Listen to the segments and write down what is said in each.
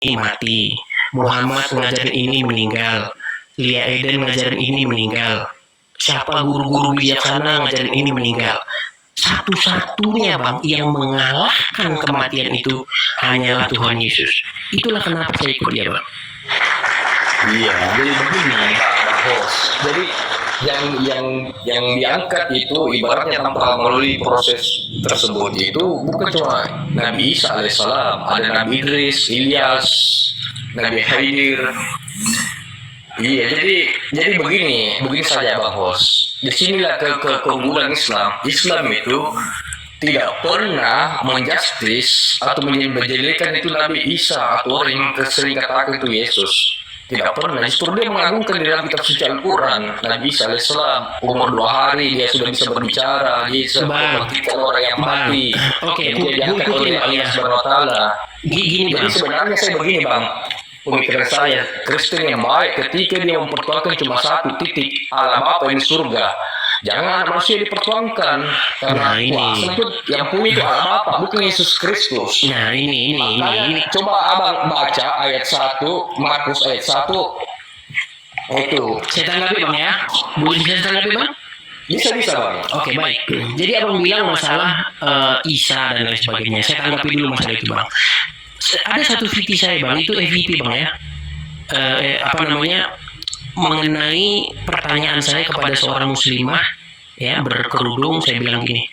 ini mati, Muhammad ngajarin ini meninggal, Lia Eden ngajarin ini meninggal, siapa guru-guru bijaksana ngajarin ini meninggal. Satu-satunya Bang yang mengalahkan kematian itu hanyalah Tuhan Yesus. Itulah kenapa saya ikut dia Bang. Iya, jadi begini Pak Bos. Jadi yang diangkat itu ibaratnya tanpa melalui proses tersebut itu bukan cuma Nabi Isa alaihissalam, ada Nabi Idris, Ilyas, Nabi Khidir. Iya, jadi begini saja Bang Hos. Disinilah keunggulan Islam. Islam itu tidak pernah menjustis atau menjadikan itu Nabi Isa atau orang yang sering katakan itu Yesus. Tidak pernah. Justru dia mengagungkan di dalam kitab suci Al-Quran. Nabi Isa alaihissalam umur 2 hari dia sudah bisa berbicara, dia bisa membangkitkan orang yang mati. Oke, dia diangkat oleh Allah Subhanahu Wa Taala. Gini Bang. Jadi sebenarnya saya begini Bang. Pemikiran saya, Kristen yang baik ketika dia mempertuangkan cuma satu titik, alam apa ini surga. Jangan manusia dipertuangkan karena kuasa itu yang punya itu alam apa, bukan Yesus Kristus. Nah ini. Coba abang baca ayat 1 Markus ayat 1 itu. Saya tanggapi Bang ya. Bisa tanggapi Bang? Bisa Bang. Oke baik. Jadi abang bilang masalah Isa dan lain sebagainya. Saya tanggapi dulu masalah itu Bang. Ada satu VT saya Bang, itu EVP Bang ya. Mengenai pertanyaan saya kepada seorang muslimah ya berkerudung, saya bilang gini,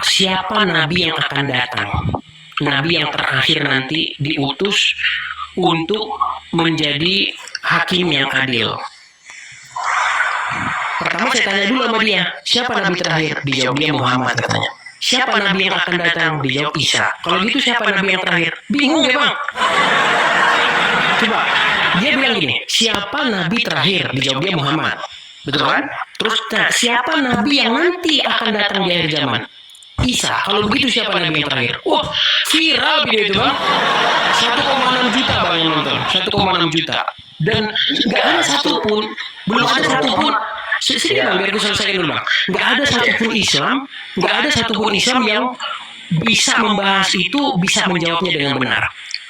siapa nabi yang akan datang, nabi yang terakhir nanti diutus untuk menjadi hakim yang adil. Pertama saya tanya dulu sama dia, siapa nabi terakhir? Dijawab dia Muhammad katanya. Siapa nabi yang akan datang? Dijawab Isa. Kalau gitu siapa nabi yang terakhir? Bingung ya Bang. Coba dia bilang gini, siapa nabi terakhir? Dijawab dia Muhammad. Betul kan? Terus siapa nabi yang nanti akan datang di akhir zaman? Isa. Kalau begitu siapa nabi yang terakhir? Wah, viral video itu Bang. 1,6 juta Bang yang nonton. 1,6 juta. Dan nggak ada satupun, belum ada satupun. Sedikit Bang, biar gue selesaikan dulu Bang. Nggak ada satupun Islam yang bisa membahas itu, bisa menjawabnya dengan benar.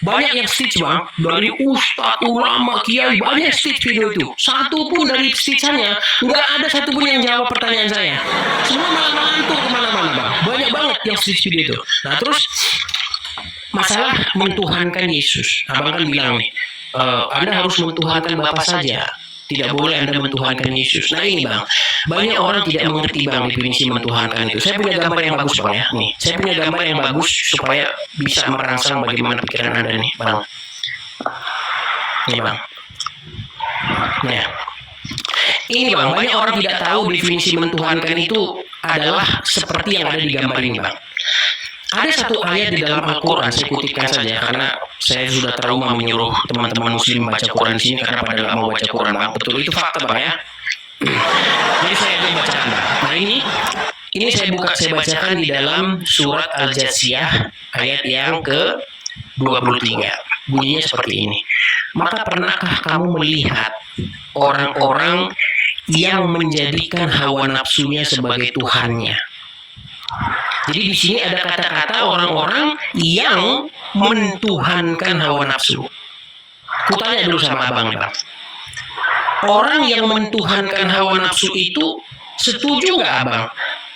Banyak yang stage Bang, dari ustadz, ulama, kiai, banyak stage video itu. Satu pun dari stage-nya nggak ada satupun yang jawab pertanyaan saya. Semua malah ngantuk kemana-mana Bang. Banyak banget yang stage video itu. Nah terus masalah mentuhankan Yesus. Abang kan bilang nih, Anda harus mentuhankan Bapa saja. Tidak boleh Anda mentuhankan Yesus. Nah ini Bang, banyak orang tidak mengerti Bang definisi mentuhankan itu. Saya punya gambar yang bagus Bang ya. Nih, saya punya gambar yang bagus supaya bisa merangsang bagaimana pikiran Anda nih Bang. Ini Bang. Nah, ini Bang, banyak orang tidak tahu definisi mentuhankan itu adalah seperti yang ada di gambar ini Bang. Ada satu ayat di dalam Al-Quran, saya kutipkan saja karena saya sudah trauma menyuruh teman-teman muslim baca Quran di sini karena pada nggak mau baca Quran Bang. Betul, itu fakta Bang ya. Jadi saya akan bacakan Bang. Nah ini saya bacakan di dalam surat Al-Jathiyah ayat yang ke-23. Bunyinya seperti ini. Maka pernahkah kamu melihat orang-orang yang menjadikan hawa nafsunya sebagai Tuhannya? Jadi di sini ada kata-kata orang-orang yang mentuhankan hawa nafsu. Kutanya dulu sama abang Bang. Orang yang mentuhankan hawa nafsu itu setuju nggak abang?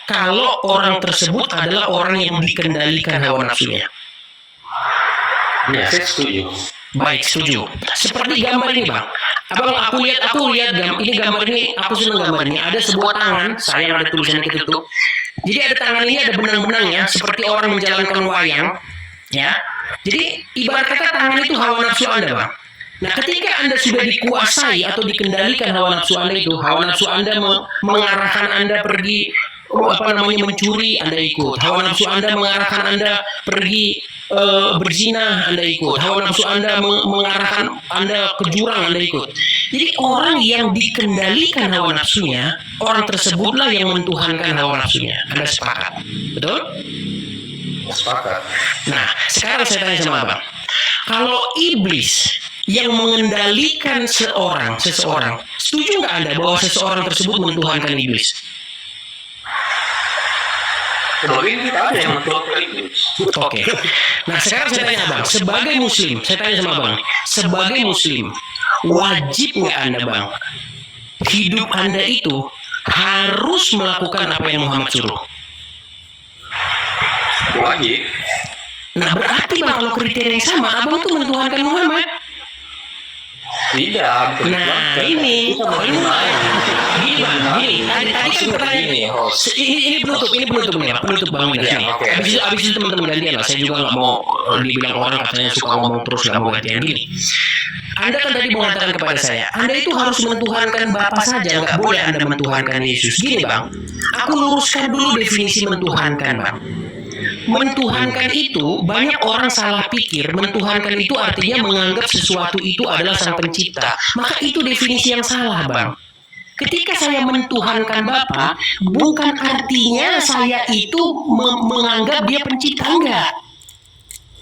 Kalau orang tersebut adalah orang yang dikendalikan hawa nafsunya. Ya, saya setuju. Baik, setuju. Seperti gambar ini Bang. Abang, aku lihat ini gambar ini, aku senang gambar ini. Ada sebuah tangan, saya yang ada tulisannya ketutup. Jadi ada tangan ini ada benang-benangnya seperti orang menjalankan wayang, ya. Jadi ibarat kata tangan itu hawa nafsu Anda Bang. Nah ketika Anda sudah dikuasai atau dikendalikan hawa nafsu Anda itu, hawa nafsu Anda mengarahkan Anda pergi mencuri, Anda ikut. Hawa nafsu Anda mengarahkan Anda pergi berzina, Anda ikut. Hawa nafsu Anda mengarahkan Anda ke jurang, Anda ikut. Jadi orang yang dikendalikan hawa nafsunya, orang tersebutlah yang mentuhankan hawa nafsunya. Anda sepakat? Betul? Sepakat. Nah, sekarang saya tanya sama Abang. Kalau iblis yang mengendalikan seseorang, setuju nggak Anda bahwa seseorang tersebut mentuhankan iblis? Kalau ini kita ada yang mentuhankan iblis. Oke. Nah sekarang saya tanya Bang, sebagai Muslim, saya tanya sama Bang, sebagai Muslim, wajib nggak Anda Bang, hidup Anda itu harus melakukan apa yang Muhammad suruh? Wajib. Nah berarti Bang kalau kriteria yang sama, Abang tuh mentuhankan Muhammad. Tidak. Nah ini Bang, gini, tadi kan pertanyaan Gini, host. ini penutup nih, penutup Bang Midas nih. Oke. Abis itu teman-teman gantian lah. Saya juga nggak mau dibilang orang katanya suka ngomong terus nggak mau gantian gini. Anda kan tadi mengatakan kepada saya, Anda itu harus mentuhankan Bapa saja, nggak boleh Anda mentuhankan Yesus. Gini Bang, aku luruskan dulu definisi mentuhankan Bang. Mentuhankan itu banyak orang salah pikir. Mentuhankan itu artinya menganggap sesuatu itu adalah sang pencipta. Maka itu definisi yang salah Bang. Ketika saya mentuhankan Bapa, bukan artinya saya itu menganggap dia pencipta, enggak.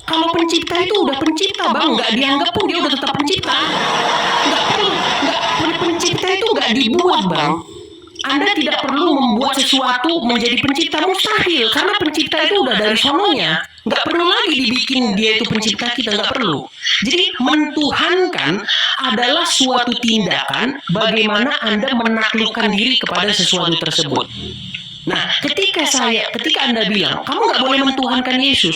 Kalau pencipta itu udah pencipta Bang, nggak dianggap pun dia udah tetap pencipta. Pencipta itu nggak dibuat Bang. Anda tidak perlu membuat sesuatu menjadi pencipta, mustahil, karena pencipta itu udah dari sononya. Nggak perlu lagi dibikin dia itu pencipta kita, nggak perlu. Jadi mentuhankan adalah suatu tindakan bagaimana Anda menaklukkan diri kepada sesuatu tersebut. Nah, ketika Anda bilang, kamu nggak boleh mentuhankan Yesus.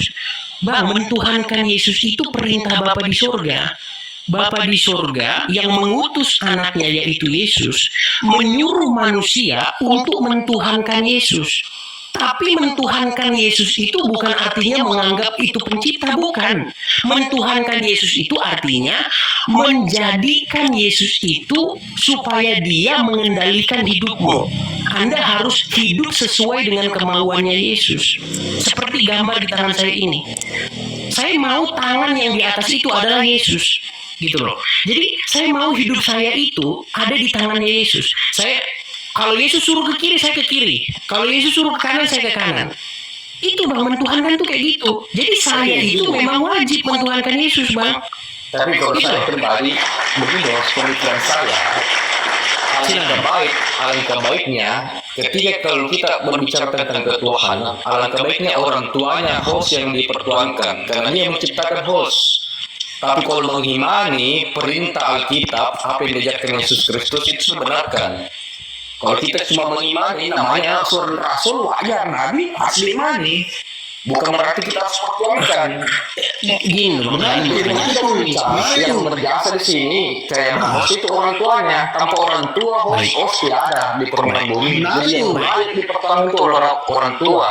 Bang, mentuhankan Yesus itu perintah Bapa di surga. Bapa di surga yang mengutus anaknya yaitu Yesus menyuruh manusia untuk mentuhankan Yesus. Tapi mentuhankan Yesus itu bukan artinya menganggap itu pencipta, bukan. Mentuhankan Yesus itu artinya menjadikan Yesus itu supaya dia mengendalikan hidupmu. Anda harus hidup sesuai dengan kemauannya Yesus. Seperti gambar di tangan saya ini. Saya mau tangan yang di atas itu adalah Yesus. Gitu loh. Jadi saya mau hidup saya itu ada di tangannya Yesus. Kalau Yesus suruh ke kiri, saya ke kiri. Kalau Yesus suruh ke kanan, saya ke kanan. Itu Bang, mentuhankan tuh kayak gitu. Jadi saya itu memang wajib mentuhankan Yesus Bang. Tapi kalau saya kembali, begini pemikiran saya, alangkah baiknya ketika kalau kita berbicara tentang ketuhanan, alangkah baiknya orang tuanya host yang dipertuhankan, karena dia menciptakan host. Tapi kalau mengimani perintah Alkitab, apa yang diajarkan Yesus Kristus itu sebenarkan. Kalau kita cuma mengimani, namanya seorang rasul wajar, nabi harus diimani. Bukan berarti kita harus pertuhankan. Gini loh, Yang berjasa di sini, kayak host itu orang tuanya. Tanpa orang tua, host tidak ada di permukaan bumi. Jadi yang baik dipertahankan itu orang tua.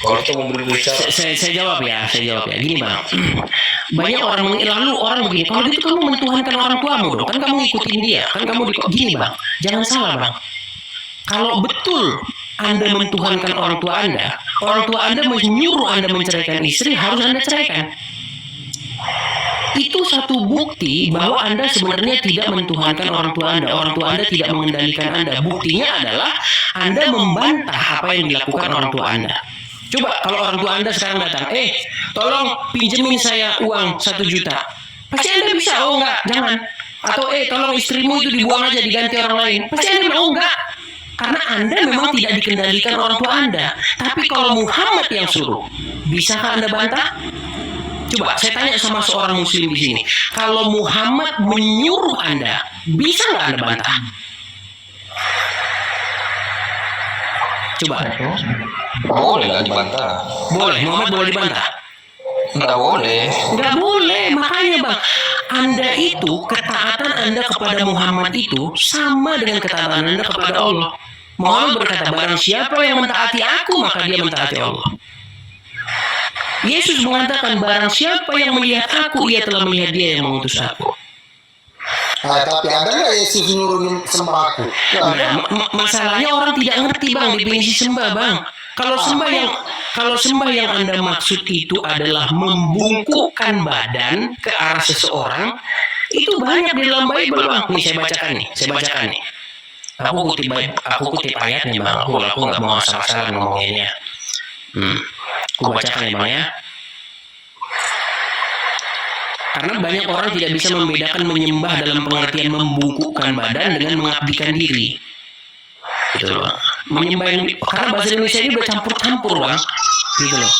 Kalau kita mau berbicara, saya jawab ya. Gini Bang, banyak orang begini, kalau gitu kamu mentuhankan orang tuamu dong, kan kamu ngikutin dia, kan kamu gini Bang, jangan salah Bang. Kalau betul Anda mentuhankan orang tua Anda menyuruh Anda menceraikan istri, harus Anda ceraikan. Itu satu bukti bahwa Anda sebenarnya tidak mentuhankan orang tua Anda tidak mengendalikan Anda. Buktinya adalah Anda membantah apa yang dilakukan orang tua Anda. Coba kalau orang tua Anda sekarang datang, tolong pinjemin saya uang 1 juta. Pasti Anda bisa, oh enggak, jangan. Atau tolong istrimu itu dibuang aja, diganti orang lain. Pasti Anda bilang, oh enggak. Karena Anda memang tidak dikendalikan orang tua Anda. Tapi kalau Muhammad yang suruh, bisakah Anda bantah? Coba saya tanya sama seorang muslim di sini. Kalau Muhammad menyuruh Anda, bisa nggak Anda bantah? Coba. boleh nggak dibantah? Boleh, Muhammad boleh dibantah? Nggak boleh. Nggak boleh, makanya Bang, Anda itu, ketaatan Anda kepada Muhammad itu sama dengan ketaatan Anda kepada Allah. Muhammad berkata, barang siapa yang mentaati aku, maka dia mentaati Allah. Yesus mengatakan, barang siapa yang melihat aku, ia telah melihat dia yang mengutus aku. Nah, tapi ada nggak Yesus nyuruh sembah aku? Nah, masalahnya orang tidak ngerti Bang definisi sembah Bang. Kalau sembah yang Anda maksud itu adalah membungkukkan badan ke arah seseorang, itu banyak di dalam Bible Bang. Nih saya bacakan nih. Aku kutip ayatnya Bang. Aku nggak mau asal-asalan ngomonginnya. Aku bacakan ya Bang ya. Karena banyak orang tidak bisa membedakan menyembah dalam pengertian membungkukkan badan dengan mengabdikan diri. Gitu loh. Menyembah karena bahasa Indonesia ini udah campur-campur Bang. Gitu loh.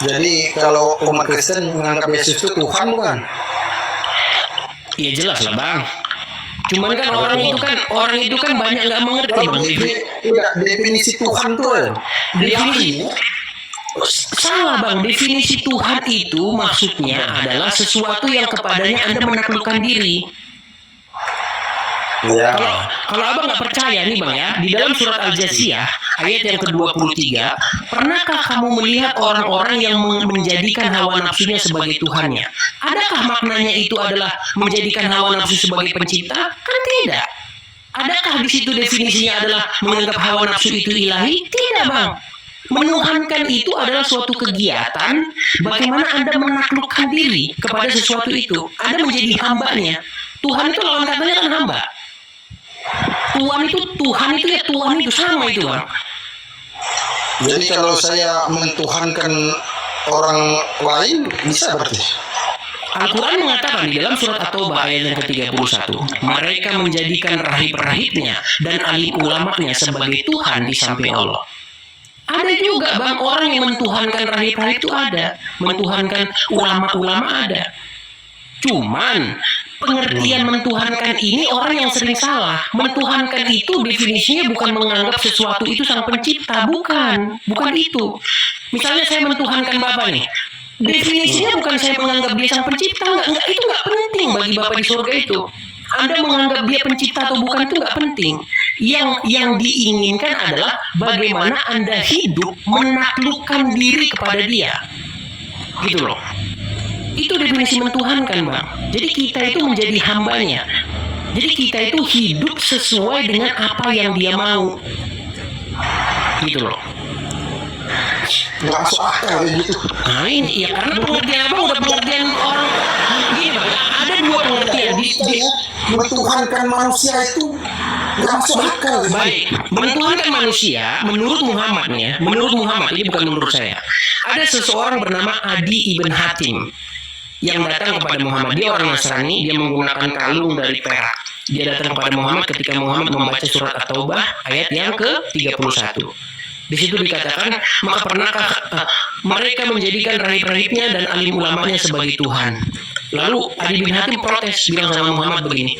Jadi kalau umat Kristen menganggap Yesus itu Tuhan bukan? Ya jelas lah bang. Cuman kan orang itu kan banyak nggak mengerti bang. Tidak, definisi Tuhan tuh Definisi salah bang. Definisi Tuhan itu maksudnya adalah sesuatu yang kepadanya Anda menaklukkan diri. ya. Kalau abang nggak percaya nih bang ya, di dalam surat Al-Jasiyah ayat yang ke-23, pernahkah kamu melihat orang-orang yang menjadikan hawa nafsunya sebagai Tuhannya? Adakah maknanya itu adalah menjadikan hawa nafsu sebagai pencipta? Kan tidak. Adakah di situ definisinya adalah menganggap hawa nafsu itu ilahi? Tidak bang. Menuhankan itu adalah suatu kegiatan bagaimana Anda menaklukkan diri kepada sesuatu itu. Anda menjadi hambanya. Tuhan itu lawan katanya kan hamba. Tuhan itu ya Tuhan itu sama itu bang. Jadi kalau saya mentuhankan orang lain bisa berarti. Al-Quran mengatakan di dalam surat At-Taubah ayat yang ke-31, mereka menjadikan rahib-rahibnya dan alim ulamanya sebagai Tuhan di samping Allah. Ada juga bang orang yang mentuhankan rahib-rahib itu ada, mentuhankan ulama-ulama ada. Cuman pengertian mentuhankan ini orang yang sering salah. Mentuhankan itu definisinya bukan menganggap sesuatu itu sang pencipta, bukan itu. Misalnya saya mentuhankan Bapak nih, definisinya bukan saya menganggap dia sang pencipta, enggak, itu nggak penting bagi Bapak di surga itu. Anda menganggap dia pencipta atau bukan itu nggak penting. Yang diinginkan adalah bagaimana Anda hidup menaklukkan diri kepada dia, gitu loh. Itu definisi mentuhankan bang. Jadi kita itu menjadi hambanya. Jadi kita itu hidup sesuai dengan apa yang dia mau, gitu loh. Nggak masuk akal kayak gitu. Nah ini ya karena pengertian apa udah pengertian orang gini bang. Ada dua pengertian di Mentuhankan manusia itu nggak masuk akal. baik. Mentuhankan manusia menurut Muhammad ini bukan menurut saya. Ada seseorang bernama Adi ibn Hatim yang datang kepada Muhammad. Dia orang Nasrani, dia menggunakan kalung dari perak. Dia datang kepada Muhammad ketika Muhammad membaca surat At-Taubah ayat yang ke-31. Di situ dikatakan, maka pernahkah mereka menjadikan rahib-rahibnya dan alim ulamanya sebagai Tuhan. Lalu Adi bin Hatim protes, bilang sama Muhammad begini,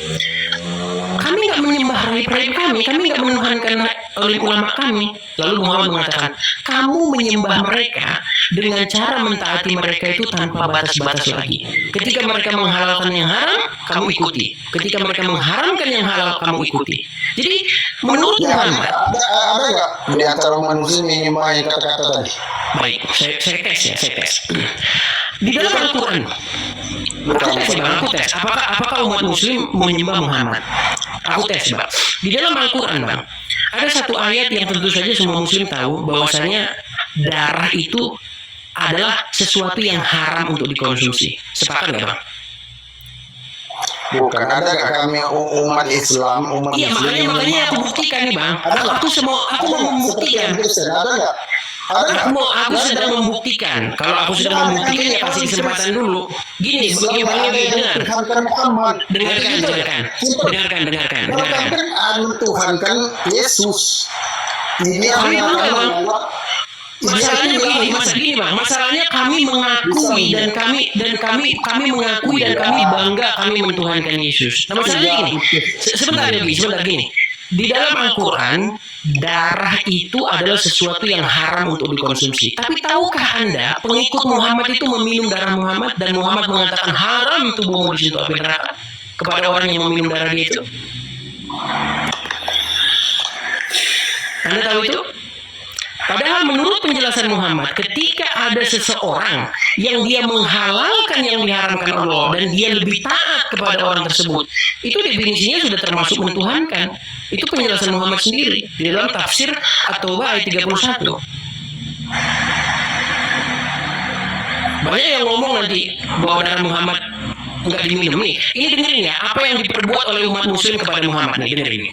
kami nggak menyembah rahib-rahib kami nggak menuhankan alim ulama kami. Lalu Muhammad mengatakan, kamu menyembah mereka dengan cara mentaati mereka itu tanpa batas-batas lagi. Ketika mereka menghalalkan yang haram, kamu ikuti. Ketika mereka mengharamkan yang halal, kamu ikuti. Jadi menurut Ya, Muhammad, ada nggak di antara manusia yang menyembah kata-kata tadi? baik, saya tes. Di dalam Al-Quran, aku tes. Apakah umat Muslim menyembah Muhammad? Aku tes, bang. Di dalam Al-Quran, bang, ada satu ayat yang tentu saja semua Muslim tahu bahwasanya darah itu adalah sesuatu yang haram untuk dikonsumsi. Sepakat nggak, bang? Bukan, ada nggak kami umat Islam, Iya, makanya aku buktikan nih, bang. Aku mau membuktikan. Ada nggak? Ada nggak? Aku sedang membuktikan. Kalau aku sedang membuktikan ya kasih kesempatan dulu. Gini, bagaimana dengar. Tuhankan Muhammad. Dengarkan. Tuhankan Yesus. Ini Kami yang juga, bang. membuat Masalahnya begini, bang. Masalahnya kami mengakui dan kami mengakui dan kami bangga kami mentuhankan Yesus. Nah, masalahnya gini. Sebentar gini. Di dalam Al-Quran, darah itu adalah sesuatu yang haram untuk dikonsumsi. Tapi tahukah Anda, pengikut Muhammad itu meminum darah Muhammad dan Muhammad mengatakan haram tubuhmu disentuh api neraka kepada orang yang meminum darah dia itu? Anda tahu itu? Padahal menurut penjelasan Muhammad, ketika ada seseorang yang dia menghalalkan yang diharamkan Allah dan dia lebih taat kepada orang tersebut, itu definisinya sudah termasuk mentuhankan. Itu penjelasan Muhammad sendiri di dalam tafsir At-Taubah ayat 31. Banyak yang ngomong nanti bahwa darah Muhammad nggak diminum nih. Ini dengerin ya, apa yang diperbuat oleh umat Muslim kepada Muhammad nih, dengerin ini.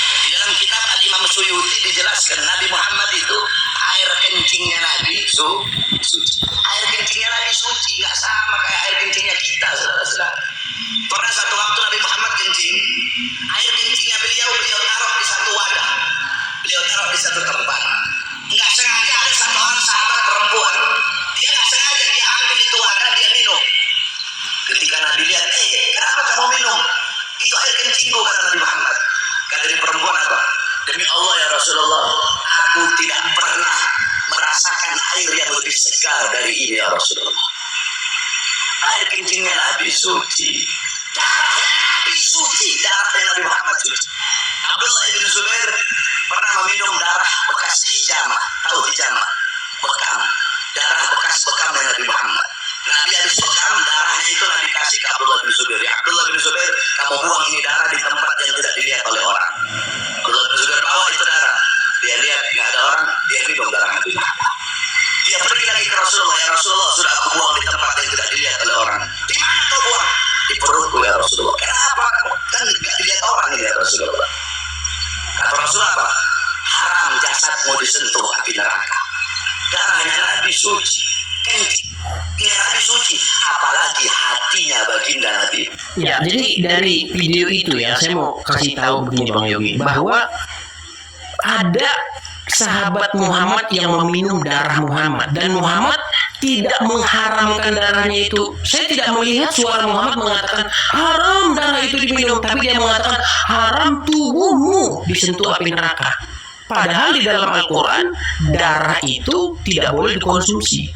Di dalam kitab Al-Imam Suyuti dijelaskan Nabi Muhammad itu air kencingnya Nabi suci. Air kencingnya Nabi suci, nggak sama kayak air kencingnya kita, saudara-saudara. Pernah satu waktu Nabi Muhammad kencing, air kencingnya beliau taruh di satu wadah, beliau taruh di satu tempat. Nggak sengaja ada satu orang sahabat perempuan, dia nggak sengaja dia ambil itu wadah, dia minum. Ketika Nabi lihat, kenapa kamu minum? Itu air kencingku, kata Nabi Muhammad. Kata dia perempuan apa? Demi Allah ya Rasulullah, aku tidak pernah merasakan air yang lebih segar dari ini ya Rasulullah. Air kencingnya Nabi suci, darahnya Nabi suci, darahnya Nabi Muhammad suci. Abdullah bin Zubair pernah meminum darah bekas hijamah, tahu hijamah? Bekam, darah bekas bekamnya Nabi Muhammad. Nabi habis bekam, darahnya itu Nabi kasih ke Abdullah bin Zubair. Ya Abdullah bin Zubair, kamu buang ini darah di tempat yang tidak dilihat oleh orang. Abdullah bin Zubair bawa itu darah, dia lihat nggak ada orang, dia minum darah Nabi Muhammad. Dia pergi lagi ke Rasulullah, ya Rasulullah, sudah aku buang di tempat yang tidak dilihat oleh orang. Di mana kau buang? Di perutku ya Rasulullah. Kenapa? Kan nggak dilihat orang ini ya Rasulullah. Kata Rasulullah apa? Haram jasadmu disentuh api neraka. Darahnya Nabi suci, kencingnya Nabi suci, apalagi hatinya baginda Nabi. Ya, jadi dari video itu ya, saya mau kasih tahu begini Bang Yogi, bahwa ada sahabat Muhammad yang meminum darah Muhammad, dan Muhammad tidak mengharamkan darahnya itu. Saya tidak melihat suara Muhammad mengatakan haram darah itu diminum, tapi dia mengatakan haram tubuhmu disentuh api neraka. Padahal di dalam Al-Quran darah itu tidak boleh dikonsumsi.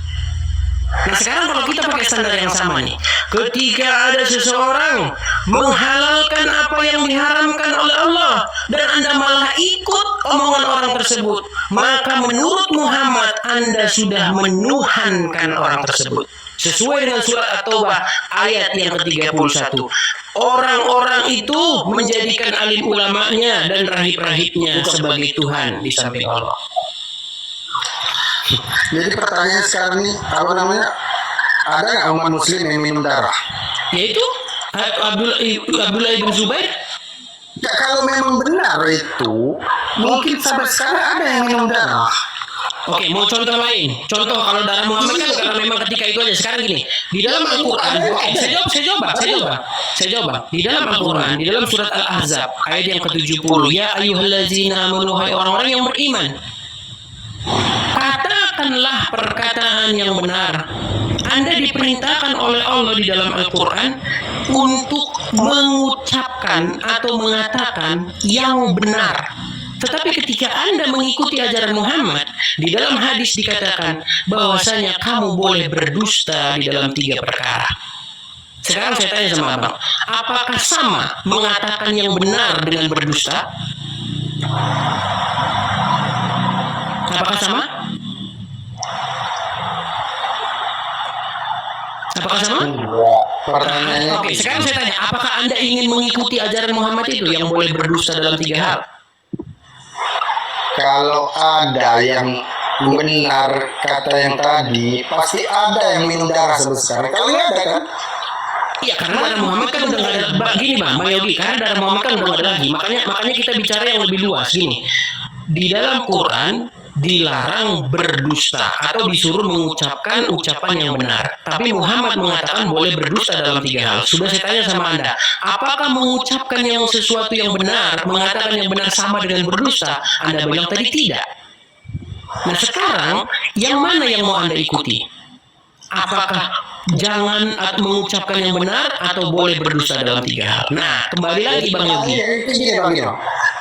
Nah sekarang kalau kita pakai standar yang sama nih, ketika ada seseorang menghalalkan apa yang diharamkan oleh Allah dan Anda malah ikut omongan orang tersebut, maka menurut Muhammad Anda sudah menuhankan orang tersebut. Sesuai dengan surat At-Taubah ayat yang ke-31. Orang-orang itu menjadikan alim ulamanya dan rahib-rahibnya sebagai Tuhan di samping Allah. Jadi pertanyaan sekarang nih, apa namanya? Ada nggak umat muslim yang minum darah? Yaitu Abdullah bin Zubair. Ya kalau memang benar itu, mungkin sampai sekarang ada yang minum darah. Oke, mau contoh lain. Contoh kalau darah Muhammad kan karena memang ketika itu aja. Sekarang gini, di dalam Al-Quran, saya jawab. Di dalam Al-Quran, di dalam surat Al-Ahzab ayat yang ke-70, ya ayyuhallazina amanu, hai orang-orang yang beriman, katakanlah perkataan yang benar. Anda diperintahkan oleh Allah di dalam Al-Quran untuk mengucapkan atau mengatakan yang benar. Tetapi ketika Anda mengikuti ajaran Muhammad, di dalam hadis dikatakan bahwasanya kamu boleh berdusta di dalam 3 perkara. Sekarang saya tanya sama Abang, apakah sama mengatakan yang benar dengan berdusta? Apakah sama? Apakah sama? Pertanyaannya. Oke, sekarang saya tanya, apakah Anda ingin mengikuti ajaran Muhammad itu yang boleh berdusta dalam 3 hal? Kalau ada yang benar kata yang tadi, pasti ada yang minum darah sampai sekarang. Kalau nggak ada kan? Iya, karena darah Muhammad kan udah nggak ada. Gini Bang Yogi, karena darah Muhammad kan udah nggak ada lagi. Makanya kita bicara yang lebih luas gini. Di dalam Quran dilarang berdusta atau disuruh mengucapkan ucapan yang benar. Tapi Muhammad mengatakan boleh berdusta dalam 3 hal. Sudah saya tanya sama Anda, apakah mengucapkan yang sesuatu yang benar, mengatakan yang benar sama dengan berdusta? Anda bilang tadi tidak. Nah sekarang, yang mana yang mau Anda ikuti? Apakah jangan mengucapkan yang benar atau boleh berdusta dalam 3 hal? Nah, kembali lagi Bang Yogi.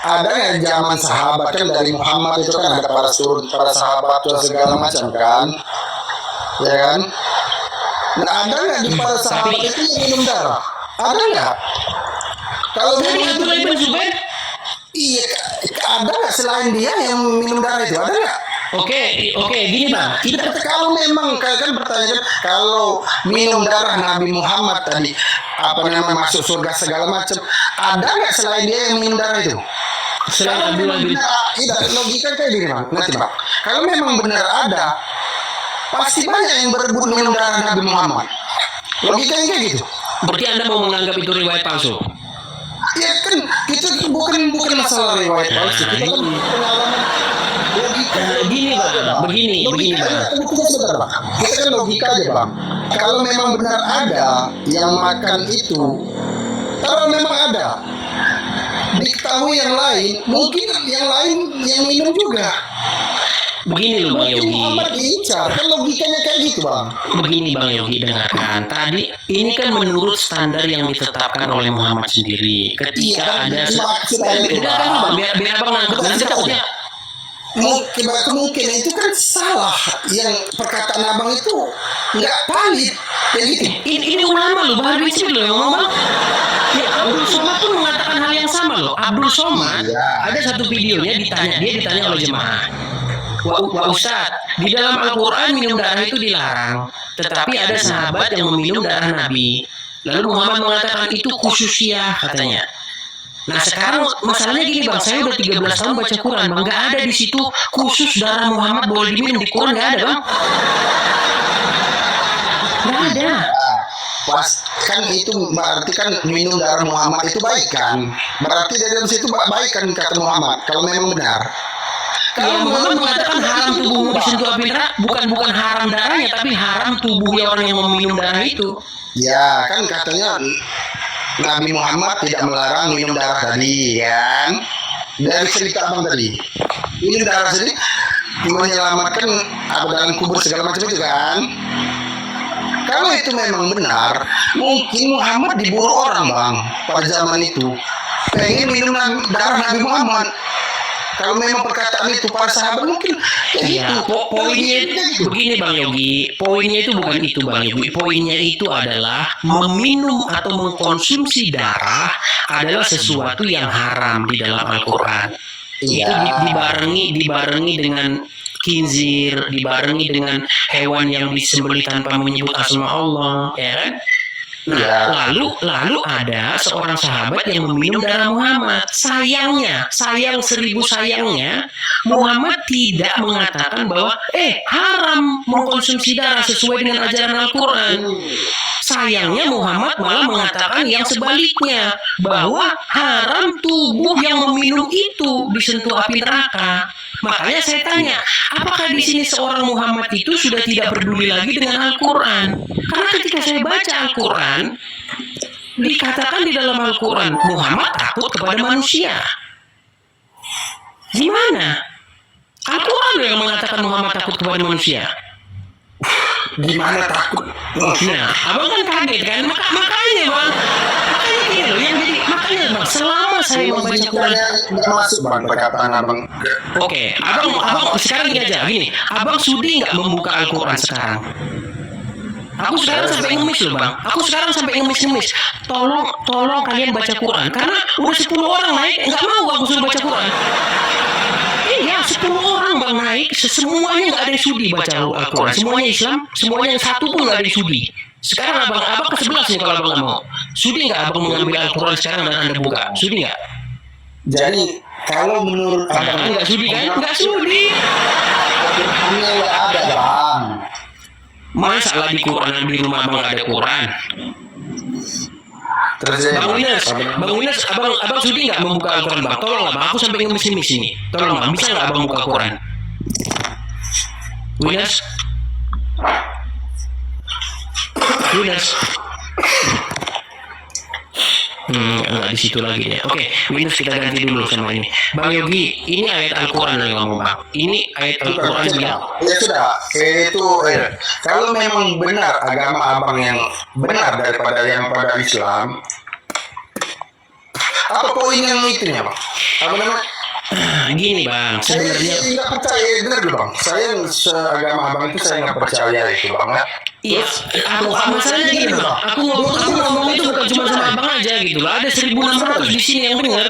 Ada nggak zaman sahabat kan, dari Muhammad itu kan ada para surut, para sahabat dan segala macam kan, ya kan? Nah ada nggak di para sahabat itu yang minum darah? Ada nggak? Kalau Dari Abdullah bin Zubair? Iya, ada nggak selain dia yang minum darah itu? Ada nggak? Oke, gini Bang. Kalau memang kan bertanya kan, kalau minum darah Nabi Muhammad tadi apa namanya masuk surga segala macam, ada nggak selain dia yang minum darah itu? Selain Abdullah bin Tidak, logika kayak gini Bang. Nanti Bang, kalau memang benar ada, pasti banyak yang berebut minum darah Nabi Muhammad. Logikanya kayak gitu. Berarti Anda mau menganggap itu riwayat palsu? Ya kan, kita bukan masalah riwayat palsu, kita kan pengalaman logika. Gini Begini, Bang. Tunggu sebentar, Bang. Kita kan logika aja, Bang. Kalau memang benar ada yang makan itu, kalau memang ada, diketahui yang lain, mungkin yang lain yang minum juga. Begini loh Bang Mungkin Yogi. Muhammad diincar, kan logikanya kayak gitu, Bang. Begini Bang Yogi, dengarkan. Tadi ini kan menurut standar yang ditetapkan oleh Muhammad sendiri. Ketika ada maksud saya itu, dengarkan dulu, Bang, biar Abang nangkep nanti takutnya. Kemungkinan itu kan salah. Yang perkataan abang itu nggak valid, kayak gitu. Ini ulama loh, Bang Habib loh yang ngomong. Ya, Abdul Somad pun mengatakan hal yang sama loh. Abdul Somad ada satu videonya dia ditanya oleh jemaah. Wah Ustaz, di dalam Al-Quran minum darah itu dilarang. Tetapi ada sahabat yang meminum darah Nabi. Lalu Muhammad mengatakan itu khususiyah katanya. Nah sekarang masalahnya gini Bang, saya udah 13 tahun baca Quran Bang, nggak ada di situ khusus darah Muhammad boleh diminum di Quran, nggak ada Bang. Nggak ada. Pas kan itu berarti kan minum darah Muhammad itu baik kan? Berarti dari dalam situ baik kan kata Muhammad kalau memang benar. Kalau Muhammad mengatakan haram tubuhmu disentuh api neraka, bukan haram darahnya, tapi haram tubuhnya orang yang meminum darah itu. Ya kan katanya Nabi Muhammad tidak melarang minum darah tadi kan? Dari cerita abang tadi, minum darah tadi menyelamatkan apa dalam kubur segala macam itu kan? Kalau itu memang benar, mungkin Muhammad diburu orang bang pada zaman itu pengen minum darah Nabi Muhammad. Kalau memang perkataan itu para sahabat mungkin Ya, poinnya itu begini Bang Yogi, poinnya itu bukan itu Bang Yogi, poinnya itu adalah meminum atau mengkonsumsi darah adalah sesuatu yang haram di dalam Al-Quran. Itu dibarengi dengan khinzir, dibarengi dengan hewan yang disembelih tanpa menyebut asma Allah, ya kan? Nah, lalu ada seorang sahabat yang meminum darah Muhammad. Sayang 1000 sayangnya, Muhammad tidak mengatakan bahwa haram mengkonsumsi darah sesuai dengan ajaran Al-Quran. Sayangnya Muhammad malah mengatakan yang sebaliknya, bahwa haram tubuh yang meminum itu disentuh api neraka. Makanya saya tanya, apakah di sini seorang Muhammad itu sudah tidak peduli lagi dengan Al-Quran? Karena ketika saya baca Al-Quran, dikatakan di dalam Al-Quran, Muhammad takut kepada manusia. Gimana? Al-Quran yang mengatakan Muhammad takut kepada manusia. gimana takut? Nah, abang kan kaget kan? Makanya bang, makanya gini loh, yang jadi makanya bang, selama saya membaca Quran, nggak masuk bang perkataan abang. oke, abang sekarang gini aja, gini, abang sudi nggak membuka Al-Quran sekarang? Aku sekarang sampai ngemis loh bang, aku sekarang sampai ngemis. Tolong kalian baca Quran, karena udah 10 orang naik, nggak mau aku suruh baca Quran. Iya, 10 orang bang naik, semuanya nggak ada yang sudi baca Al-Quran. Semuanya Islam, semuanya yang satu pun nggak ada yang sudi. Sekarang abang ke-11 nih kalau abang nggak mau. Sudi nggak abang mengambil Al-Quran sekarang dan anda buka? Sudi nggak? Jadi kalau menurut abang Nggak sudi kan? Nggak sudi. ini nggak ada bang. Masalah di Quran di rumah abang nggak ada Quran. Terus Bang Winas, abang sudi nggak membuka Al-Quran bang? Tolong bang, aku sampai ngemis ini. Tolong bang, bisa nggak abang buka Quran? Winas, nggak di situ lagi deh. Oke, Winas kita ganti dulu sama ini. Bang Yogi, ini ayat Al-Quran yang ngomong bang. Ini ayat Al-Quran bilang. Ya sudah, itu kalau memang benar agama abang yang benar daripada yang pada Islam, apa poin yang itunya bang? Apa namanya? Gini bang, sebenarnya Saya nggak percaya, benar dulu bang. Saya seagama abang itu saya nggak percaya itu bang. iya, masalahnya gini bang. Aku ngomong itu bukan cuma sama abang aja gitu loh. Ada 1.600 di sini yang dengar.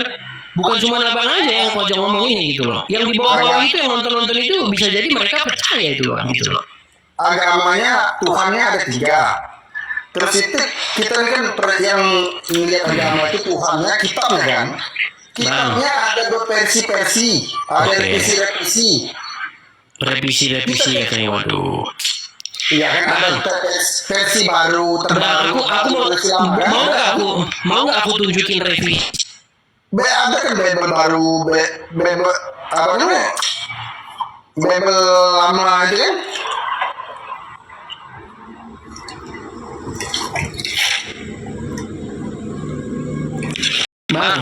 Bukan cuma abang aja yang pojok ngomong ini gitu loh. Yang di bawah itu yang nonton itu bisa jadi mereka percaya itu bang gitu loh. Agamanya Tuhannya ada 3. Terus itu kita kan yang melihat agama itu Tuhannya kitabnya kan. Kitabnya ada versi-versi, ada Oke. revisi-revisi. Revisi katanya, waduh. Iya kan ada versi baru terbaru. Mau nggak aku tunjukin revisi? Ada kan Bible baru, Bible apa namanya? Bible lama itu kan. Bang,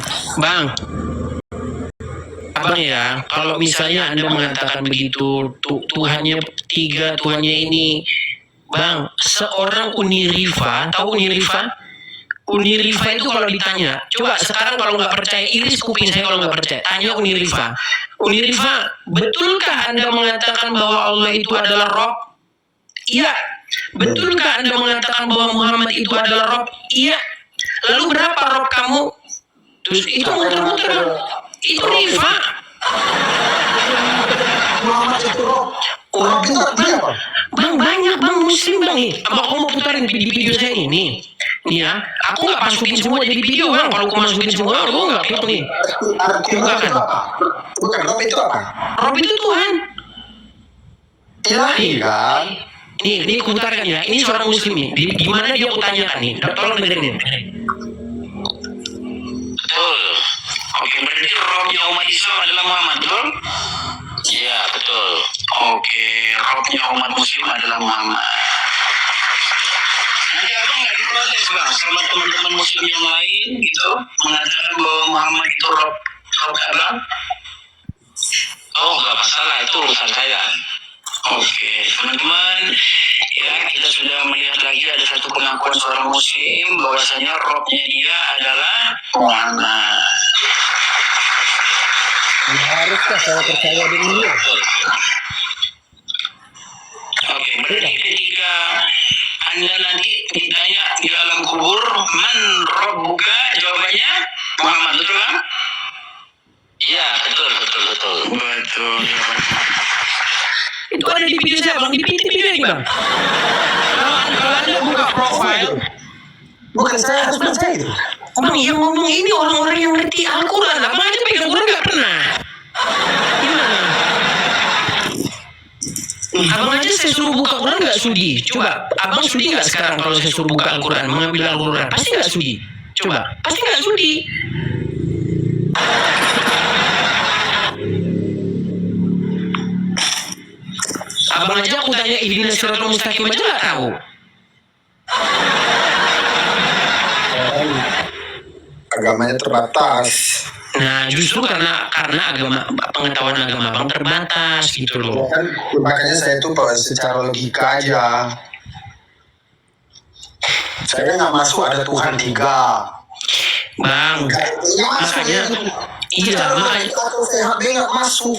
abang ya, kalau misalnya Anda mengatakan begitu, Tuhannya tiga, Tuhannya ini, Bang, seorang Uniriva, tahu Uniriva? Uniriva itu kalau ditanya, coba sekarang kalau nggak percaya, iris kuping saya kalau nggak percaya, tanya Uniriva. Uniriva, betulkah Anda mengatakan bahwa Allah itu adalah Rob? Iya. Betulkah Anda mengatakan bahwa Muhammad itu adalah Rob? Iya. Lalu berapa Rob kamu? Terus itu muter-muter, itu Riva. Muhammad itu orang itu apa? Bang, banyak bang muslim bang nih. Abang aku mau putarin di video saya ini. Nih ya, aku nggak masukin semua jadi video bang. Kalau aku masukin semua, aku nggak klip nih. Artinya itu apa? Bukan, Rob itu apa? Rob itu Tuhan. Ilahi kan? Ini aku putarkan ya. Ini seorang muslim nih. Gimana dia aku tanyakan nih. Tolong dengerin. Betul. Oke, berarti Robnya umat Islam adalah Muhammad, betul? Iya, betul. Oke, Robnya umat Muslim adalah Muhammad. Nanti abang nggak diprotes bang, sama teman-teman Muslim yang lain gitu, mengatakan bahwa Muhammad itu Rob abang? Oh, nggak masalah, itu urusan saya. Oke, teman-teman, ya kita sudah melihat lagi ada satu pengakuan seorang Muslim bahwasanya Robnya dia adalah Muhammad. Haruskah saya percaya dengan dia? Oke, berarti ketika Anda nanti ditanya di alam kubur, man Rabbuka, jawabannya Muhammad, betul kan? Iya, betul. Betul, jawabannya. Itu ada di video saya bang. Di video ini bang. Kalau Anda buka profile, Bukan saya harus percaya itu. bang yang ngomong ini orang-orang yang ngerti Al-Quran. Abang aja pegang Quran nggak pernah. Gimana? Abang aja saya suruh buka Quran nggak sudi. Coba, abang sudi nggak sekarang kalau saya suruh buka Al-Quran, mengambil Al-Quran? Pasti nggak sudi. Coba, pasti nggak sudi. Abang aja aku tanya ihdinas siratal mustaqim aja nggak tahu. Agamanya terbatas. Nah, justru karena pengetahuan agama abang terbatas gitu loh. Kan makanya saya itu secara logika aja. Saya nggak masuk ada Tuhan tiga. Bang, makanya makanya saya nggak masuk.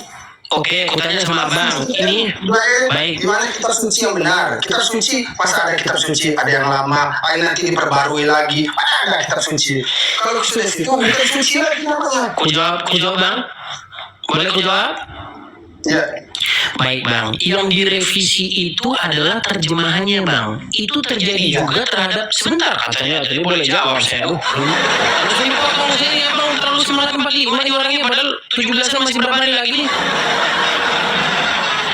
oke, aku tanya sama abang. Ini baik. Gimana kitab suci yang benar? Kitab suci pasti ada kitab suci, ada yang lama, nanti diperbarui lagi. Ada kitab suci. Kalau sudah itu kitab suci lagi namanya. Ku jawab bang. Boleh ku jawab? Ya. Baik bang, yang direvisi itu adalah terjemahannya bang. Itu terjadi juga terhadap sebentar katanya. Tadi boleh jawab saya tuh. Terus ini potong saya ya bang, terlalu semangat 45 nih orangnya padahal 17 masih berapa hari lagi nih.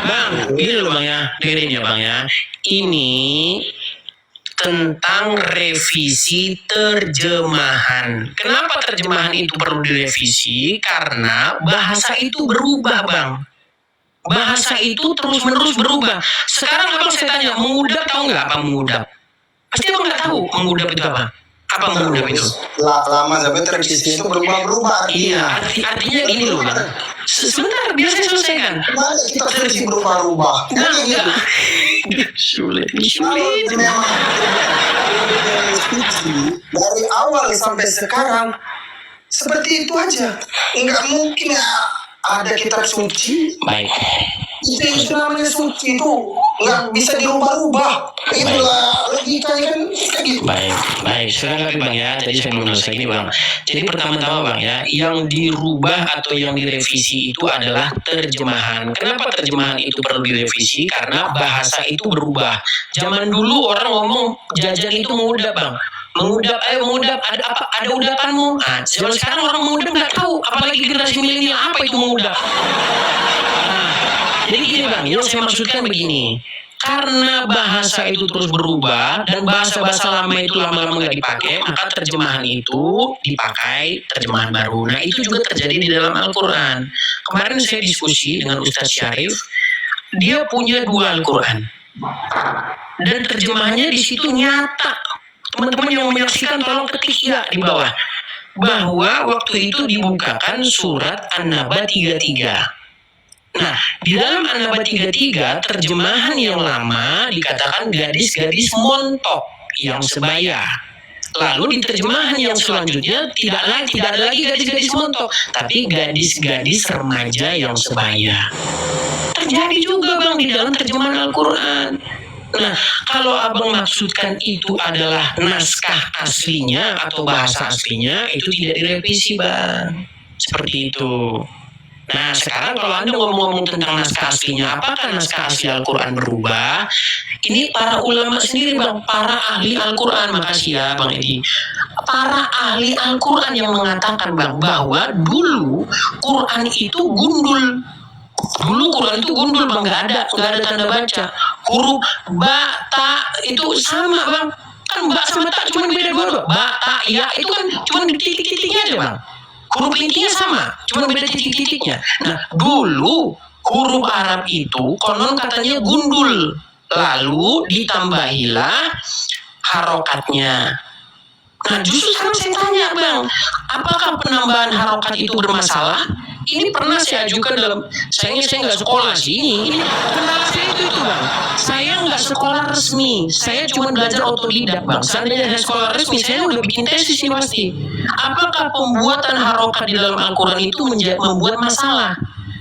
Bang, gini loh bang ya, dengerin ya bang ya. Ini tentang revisi terjemahan. Kenapa terjemahan itu perlu direvisi? Karena bahasa itu berubah bang. Bahasa itu terus-menerus berubah. Sekarang abang saya tanya, mengudap tahu nggak apa mengudap? Pasti abang nggak tahu mengudap itu apa. Apa mengudap itu? Lama sampai terkisi itu berubah-berubah. Iya, artinya gini loh bang. Sebentar, biar saya selesaikan. Gimana kitab suci berubah-ubah? Enggak. Sulit. Memang dari awal sampai sekarang seperti itu aja. Enggak mungkin ada kitab suci. Baik. Itu namanya suci itu nggak bisa dirubah-rubah. Itulah logikanya kan gitu. Baik. Sekarang lagi bang ya, tadi saya belum selesai ini bang. Jadi pertama-tama bang ya, yang dirubah atau yang direvisi itu adalah terjemahan. Kenapa terjemahan itu perlu direvisi? Karena bahasa itu berubah. Zaman dulu orang ngomong jajan itu mengudap bang. Mengudap, ada apa? Ada udapanmu. Nah, sekarang orang mengudap nggak tahu, apalagi generasi milenial apa itu mengudap. Nah, jadi gini bang, yang saya maksudkan begini. Karena bahasa itu terus berubah dan bahasa-bahasa lama itu lama-lama nggak dipakai, maka terjemahan itu dipakai terjemahan baru. Nah itu juga terjadi di dalam Al-Quran. Kemarin saya diskusi dengan Ustadz Syarif. dia punya dua Al-Quran. Dan terjemahannya di situ nyata. Teman-teman yang menyaksikan tolong ketik ya di bawah. Bahwa waktu itu dibukakan surat An-Naba 33. Nah, di dalam An-Naba 33 terjemahan yang lama dikatakan gadis-gadis montok yang sebaya. Lalu di terjemahan yang selanjutnya tidak ada lagi gadis-gadis montok, tapi gadis-gadis remaja yang sebaya. Terjadi juga Bang di dalam terjemahan Al-Quran. Nah, kalau abang maksudkan itu adalah naskah aslinya atau bahasa aslinya, itu tidak direvisi Bang. Seperti itu. Nah, sekarang kalau Anda ngomong-ngomong tentang naskah aslinya, apakah naskah asli Al-Quran berubah? Ini para ulama sendiri Bang, para ahli Al-Quran, makasih ya Bang Edi. Para ahli Al-Quran yang mengatakan Bang, bahwa dulu Quran itu gundul. Dulu Quran itu gundul Bang, nggak ada tanda baca. Huruf ba, ta itu sama Bang. Kan ba sama ta cuma beda dua. Ba, ta, ya itu kan cuma titik-titiknya aja Bang. Huruf intinya sama, cuma beda titik-titiknya. Nah, dulu huruf Arab itu konon katanya gundul. Lalu ditambahilah harokatnya. Nah, justru sekarang saya tanya Bang, apakah penambahan harokat itu bermasalah? Ini pernah saya ajukan dalam, sayangnya saya nggak sekolah sih ini kendala saya itu Bang. Saya nggak sekolah resmi, saya cuma belajar otodidak Bang. Seandainya saya sekolah resmi, saya udah bikin tesis ini pasti. Apakah pembuatan harokat di dalam Al-Quran itu membuat masalah?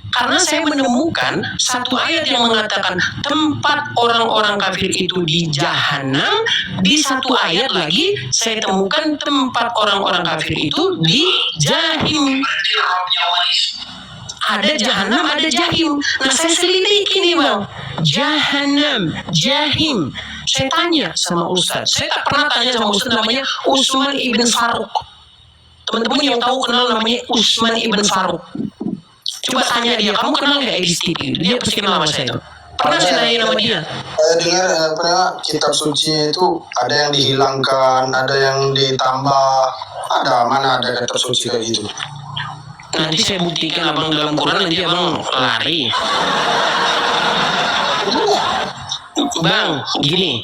Karena saya menemukan satu ayat yang mengatakan tempat orang-orang kafir itu di Jahanam. Di satu ayat lagi saya temukan tempat orang-orang kafir itu di Jahim. Ada Jahanam, ada Jahim. Nah, saya selidiki nih Bang. Jahanam, Jahim. Saya tanya sama Ustadz. Saya tak pernah tanya sama Ustadz namanya Utsman ibn Faruk. Teman-teman yang tahu kenal namanya Utsman ibn Faruk. Coba tanya dia, kamu kenal nggak Edis TV? Dia pasti kenal sama saya. Pernah saya tanya nama dia? Saya dengar kitab suci itu ada yang dihilangkan, ada yang ditambah. Mana ada kitab suci kayak gitu? Nanti saya buktikan abang dalam Quran, nanti abang lari. Bang, gini.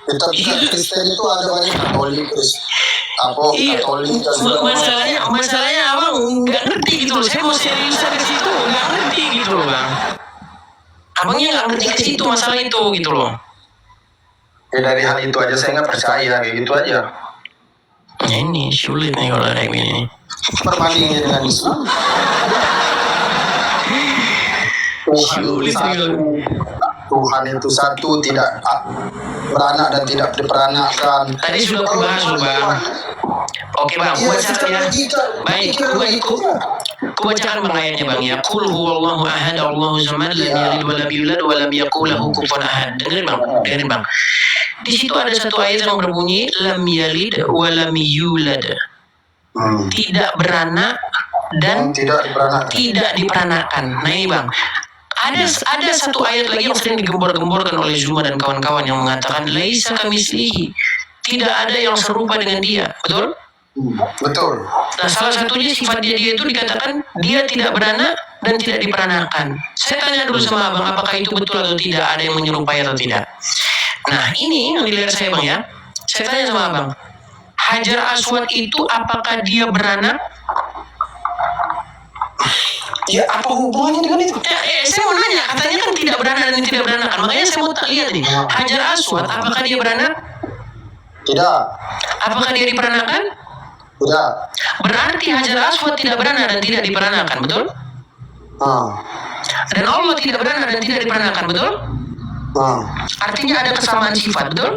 Kitab Kristen itu ada banyak Katolik, Katolik. Masalahnya abang nggak ngerti gitu loh. Saya mau seriusan ke situ, nggak ngerti gitu loh Bang. Abangnya nggak ngerti ke situ masalah itu gitu loh. Ya dari hal itu aja saya nggak percaya kayak gitu aja. Ya ini sulit nih kalau kayak gini. Perbandingannya dengan Islam. Tuhan itu satu, tidak beranak dan tidak diperanakkan. Tadi sudah dibahas loh Bang. Oke Bang, aku bacakan ya. Baik, aku bacakan Bang ayatnya Bang ya. Qul huwallahu ahad, Allahu samad, lam yalid wa lam yulad wa lam yakul lahu kufuwan ahad. Dengerin Bang. Di situ ada satu ayat yang berbunyi lam yalid wa lam yulad. Tidak beranak dan tidak diperanakkan. Nah ini Bang, ada satu ayat lagi yang sering digembor-gemborkan oleh Zuma dan kawan-kawan yang mengatakan laisa kamitslihi, tidak ada yang serupa dengan dia. Betul? Betul. Nah, salah satunya sifat dia itu dikatakan dia tidak beranak dan tidak diperanakkan. Saya tanya dulu sama Abang, apakah itu betul atau tidak, ada yang menyerupai atau tidak? Nah, ini yang dilihat saya Bang ya. Saya tanya sama Abang, Hajar Aswad itu apakah dia beranak? Ya apa hubungannya dengan itu? Saya mau nanya, katanya kan tidak beranak dan tidak beranakan. Makanya saya mau lihat nih, Hajar Aswad apakah dia beranak? Tidak. Apakah dia diperanakan? Tidak. Berarti Hajar Aswad tidak beranak dan tidak diperanakan, betul? Dan Allah tidak beranak dan tidak diperanakan, betul? Artinya ada kesamaan sifat, betul?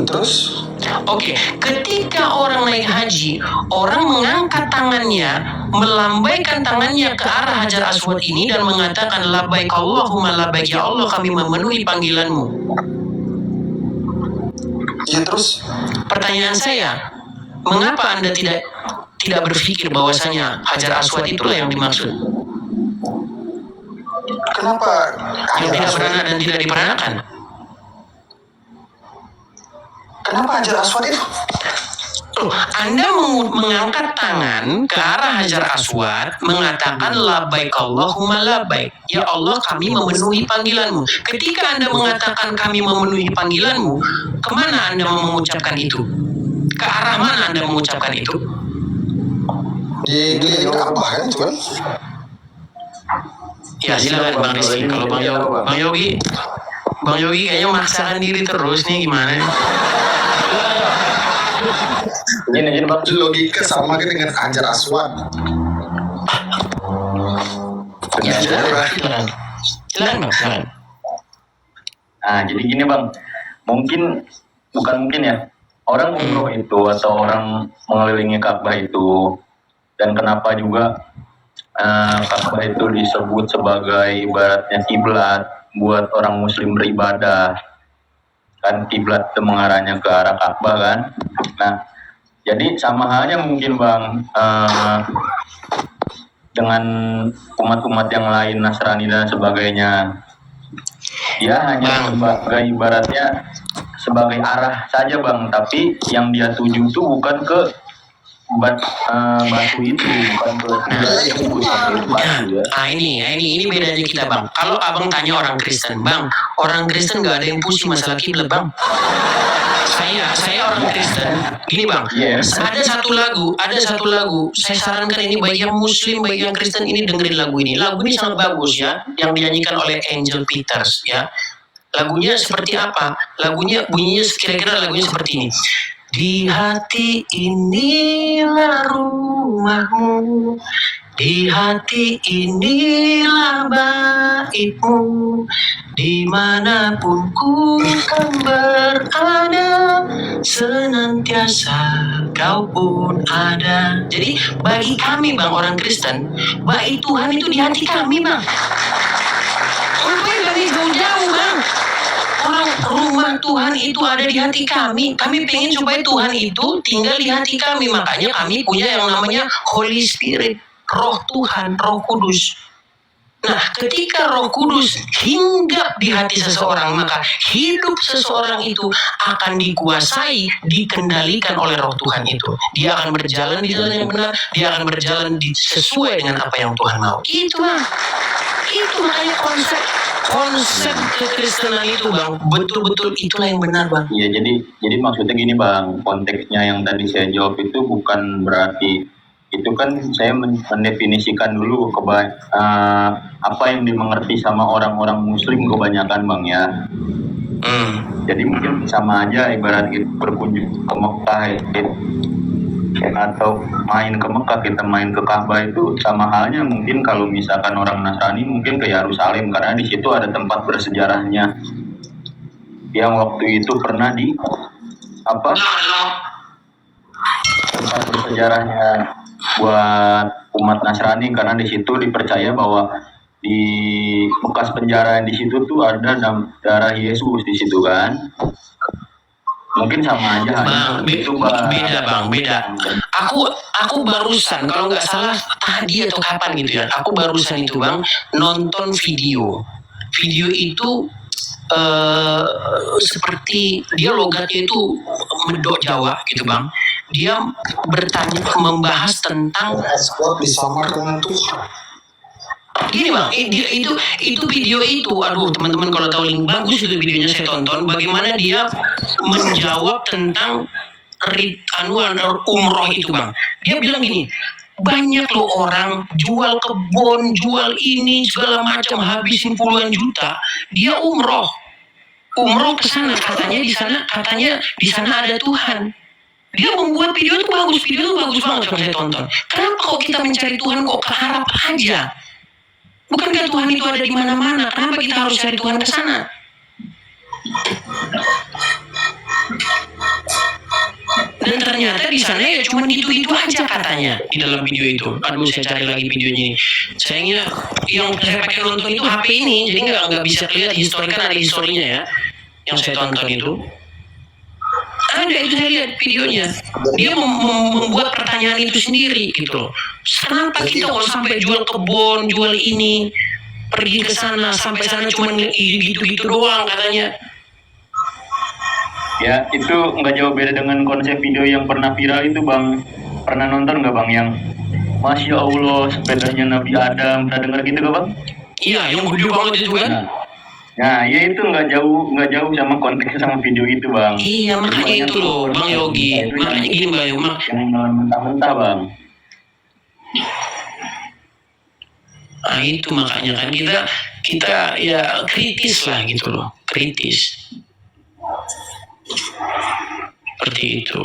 Terus? Oke, ketika orang naik haji, orang mengangkat tangannya, melambaikan tangannya ke arah Hajar Aswad ini dan mengatakan labbaik Allahumma labbaik, ya Allah kami memenuhi panggilanmu. Ya terus? Pertanyaan saya, mengapa Anda tidak berpikir bahwasanya Hajar Aswad itulah yang dimaksud? Kenapa Yang tidak beranak dan tidak diperanakan? Kenapa Hajar Aswad itu? Loh, Anda mengangkat tangan ke arah Hajar Aswad, mengatakan labbaik Allahumma labbaik. Ya Allah, kami memenuhi panggilanmu. Ketika Anda mengatakan kami memenuhi panggilanmu, kemana Anda mengucapkan itu? Ke arah mana Anda mengucapkan itu? Di keliling Ka'bah kan itu kan. Ya silakan Bang Rizky. Kalau Bang Yogi kayaknya memaksakan diri terus nih, gimana? Gini Bang. Logika sama dengan Hajar Aswad. Ya silakan. Silakan Bang. Silakan. Nah, jadi gini Bang, bukan mungkin ya, orang umroh itu atau orang mengelilingi Ka'bah itu, dan kenapa juga Ka'bah itu disebut sebagai ibaratnya kiblat buat orang Muslim beribadah, kan kiblat itu mengarahnya ke arah Ka'bah kan. Nah, jadi sama halnya mungkin Bang dengan umat-umat yang lain, Nasrani dan sebagainya. Dia hanya sebagai ibaratnya sebagai arah saja Bang, tapi yang dia tuju itu bukan ke batu itu, bukan ke batu ya. Nah ini bedanya kita Bang. Kalau Abang tanya orang Kristen, Bang, orang Kristen nggak ada yang pusing masalah kiblat Bang. Saya orang Kristen, gini Bang, ada satu lagu, saya sarankan ini baik yang Muslim, baik yang Kristen ini dengerin lagu ini sangat bagus ya, yang dinyanyikan oleh Angel Peters ya. Lagunya seperti apa? Bunyinya kira-kira lagunya seperti ini. Di hati inilah rumahmu, di hati inilah baitmu, dimanapun ku kan berada, senantiasa kau pun ada. Jadi bagi kami Bang orang Kristen, bait Tuhan itu di hati kami Bang. Ngapain dari jauh-jauh Bang? Orang rumah Tuhan itu ada di hati kami. Kami pengen supaya Tuhan itu tinggal di hati kami. Makanya kami punya yang namanya Holy Spirit, Roh Tuhan, Roh Kudus. Nah, ketika Roh Kudus hinggap di hati seseorang, maka hidup seseorang itu akan dikuasai, dikendalikan oleh Roh Tuhan itu. Dia akan berjalan di jalan yang benar, dia akan berjalan sesuai dengan apa yang Tuhan mau. Itu makanya konsep kekristenan itu Bang, betul-betul itulah yang benar Bang. Iya, jadi maksudnya gini Bang, konteksnya yang tadi saya jawab itu bukan berarti itu kan saya mendefinisikan dulu apa yang dimengerti sama orang-orang Muslim kebanyakan Bang ya. Jadi mungkin sama aja ibarat kita berkunjung ke Mekah atau main ke Mekah, kita main ke Ka'bah itu sama halnya mungkin kalau misalkan orang Nasrani mungkin ke Yerusalem karena di situ ada tempat bersejarahnya yang waktu itu pernah tempat bersejarahnya buat umat Nasrani karena di situ dipercaya bahwa di bekas penjara di situ tuh ada darah Yesus di situ kan. Mungkin sama aja Bang, beda. Aku barusan kalau nggak salah tadi atau kapan gitu ya. Aku barusan itu Bang nonton video. Video itu seperti dia logatnya itu medok Jawa gitu Bang. Dia membahas tentang disamarkan tuh. Gini Bang, itu video itu, aduh teman-teman kalau tahu link bagus itu videonya saya tonton. Bagaimana dia menjawab tentang umroh itu Bang. Dia bilang gini, banyak loh orang jual kebun, jual ini segala macam, habisin puluhan juta. Dia umroh ke sana, katanya di sana ada Tuhan. Dia membuat video itu bagus banget kalau saya tonton. Kenapa kok kita mencari Tuhan kok ke Arab aja? Bukankah Tuhan itu ada di mana-mana? Kenapa kita harus cari Tuhan ke sana? Dan ternyata di sana ya cuma itu aja katanya di dalam video itu. Aduh, saya cari lagi videonya ini. Sayangnya yang saya pakai nonton itu HP ini, jadi nggak bisa lihat historinya, kan ada historinya ya. Yang saya tonton itu. Ada itu saya lihat videonya. Dia membuat pertanyaan itu sendiri gitu. Kenapa kita kok sampai jual kebun, jual ini, pergi ke sana, sampai sana cuma gitu-gitu doang katanya. Ya, itu nggak jauh beda dengan konsep video yang pernah viral itu, Bang. Pernah nonton nggak, Bang, yang Masya Allah sepedanya Nabi Adam? Pernah dengar gitu nggak, Bang? Iya, yang gede banget itu kan. Nah, ya itu nggak jauh sama konteksnya sama video itu, Bang. Iya, makanya itu loh, Bang Yogi. Makanya gini, Bang Yogi. Yang mentah-mentah, Bang. Nah, itu makanya kan kita ya kritis lah gitu loh, kritis. Seperti itu.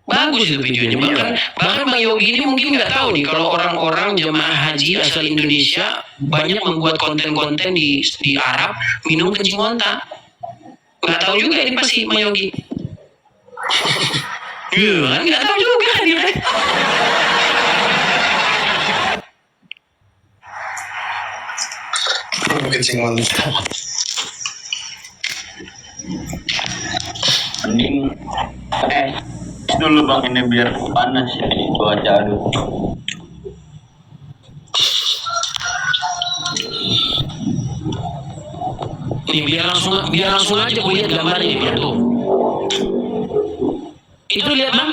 Bagus itu videonya. Bahkan Bang Yogi ini mungkin nggak tahu nih kalau orang-orang jemaah haji asal Indonesia banyak membuat konten-konten di Arab minum kencing onta. Nggak tahu juga ini pasti Bang Yogi. Iya, nggak tahu juga dia. Kencing onta. Mending dulu, Bang, ini biar panas ya ini cuaca. Aduh. Nih biar langsung aja gue lihat gambarnya biar tuh. Itu lihat Bang,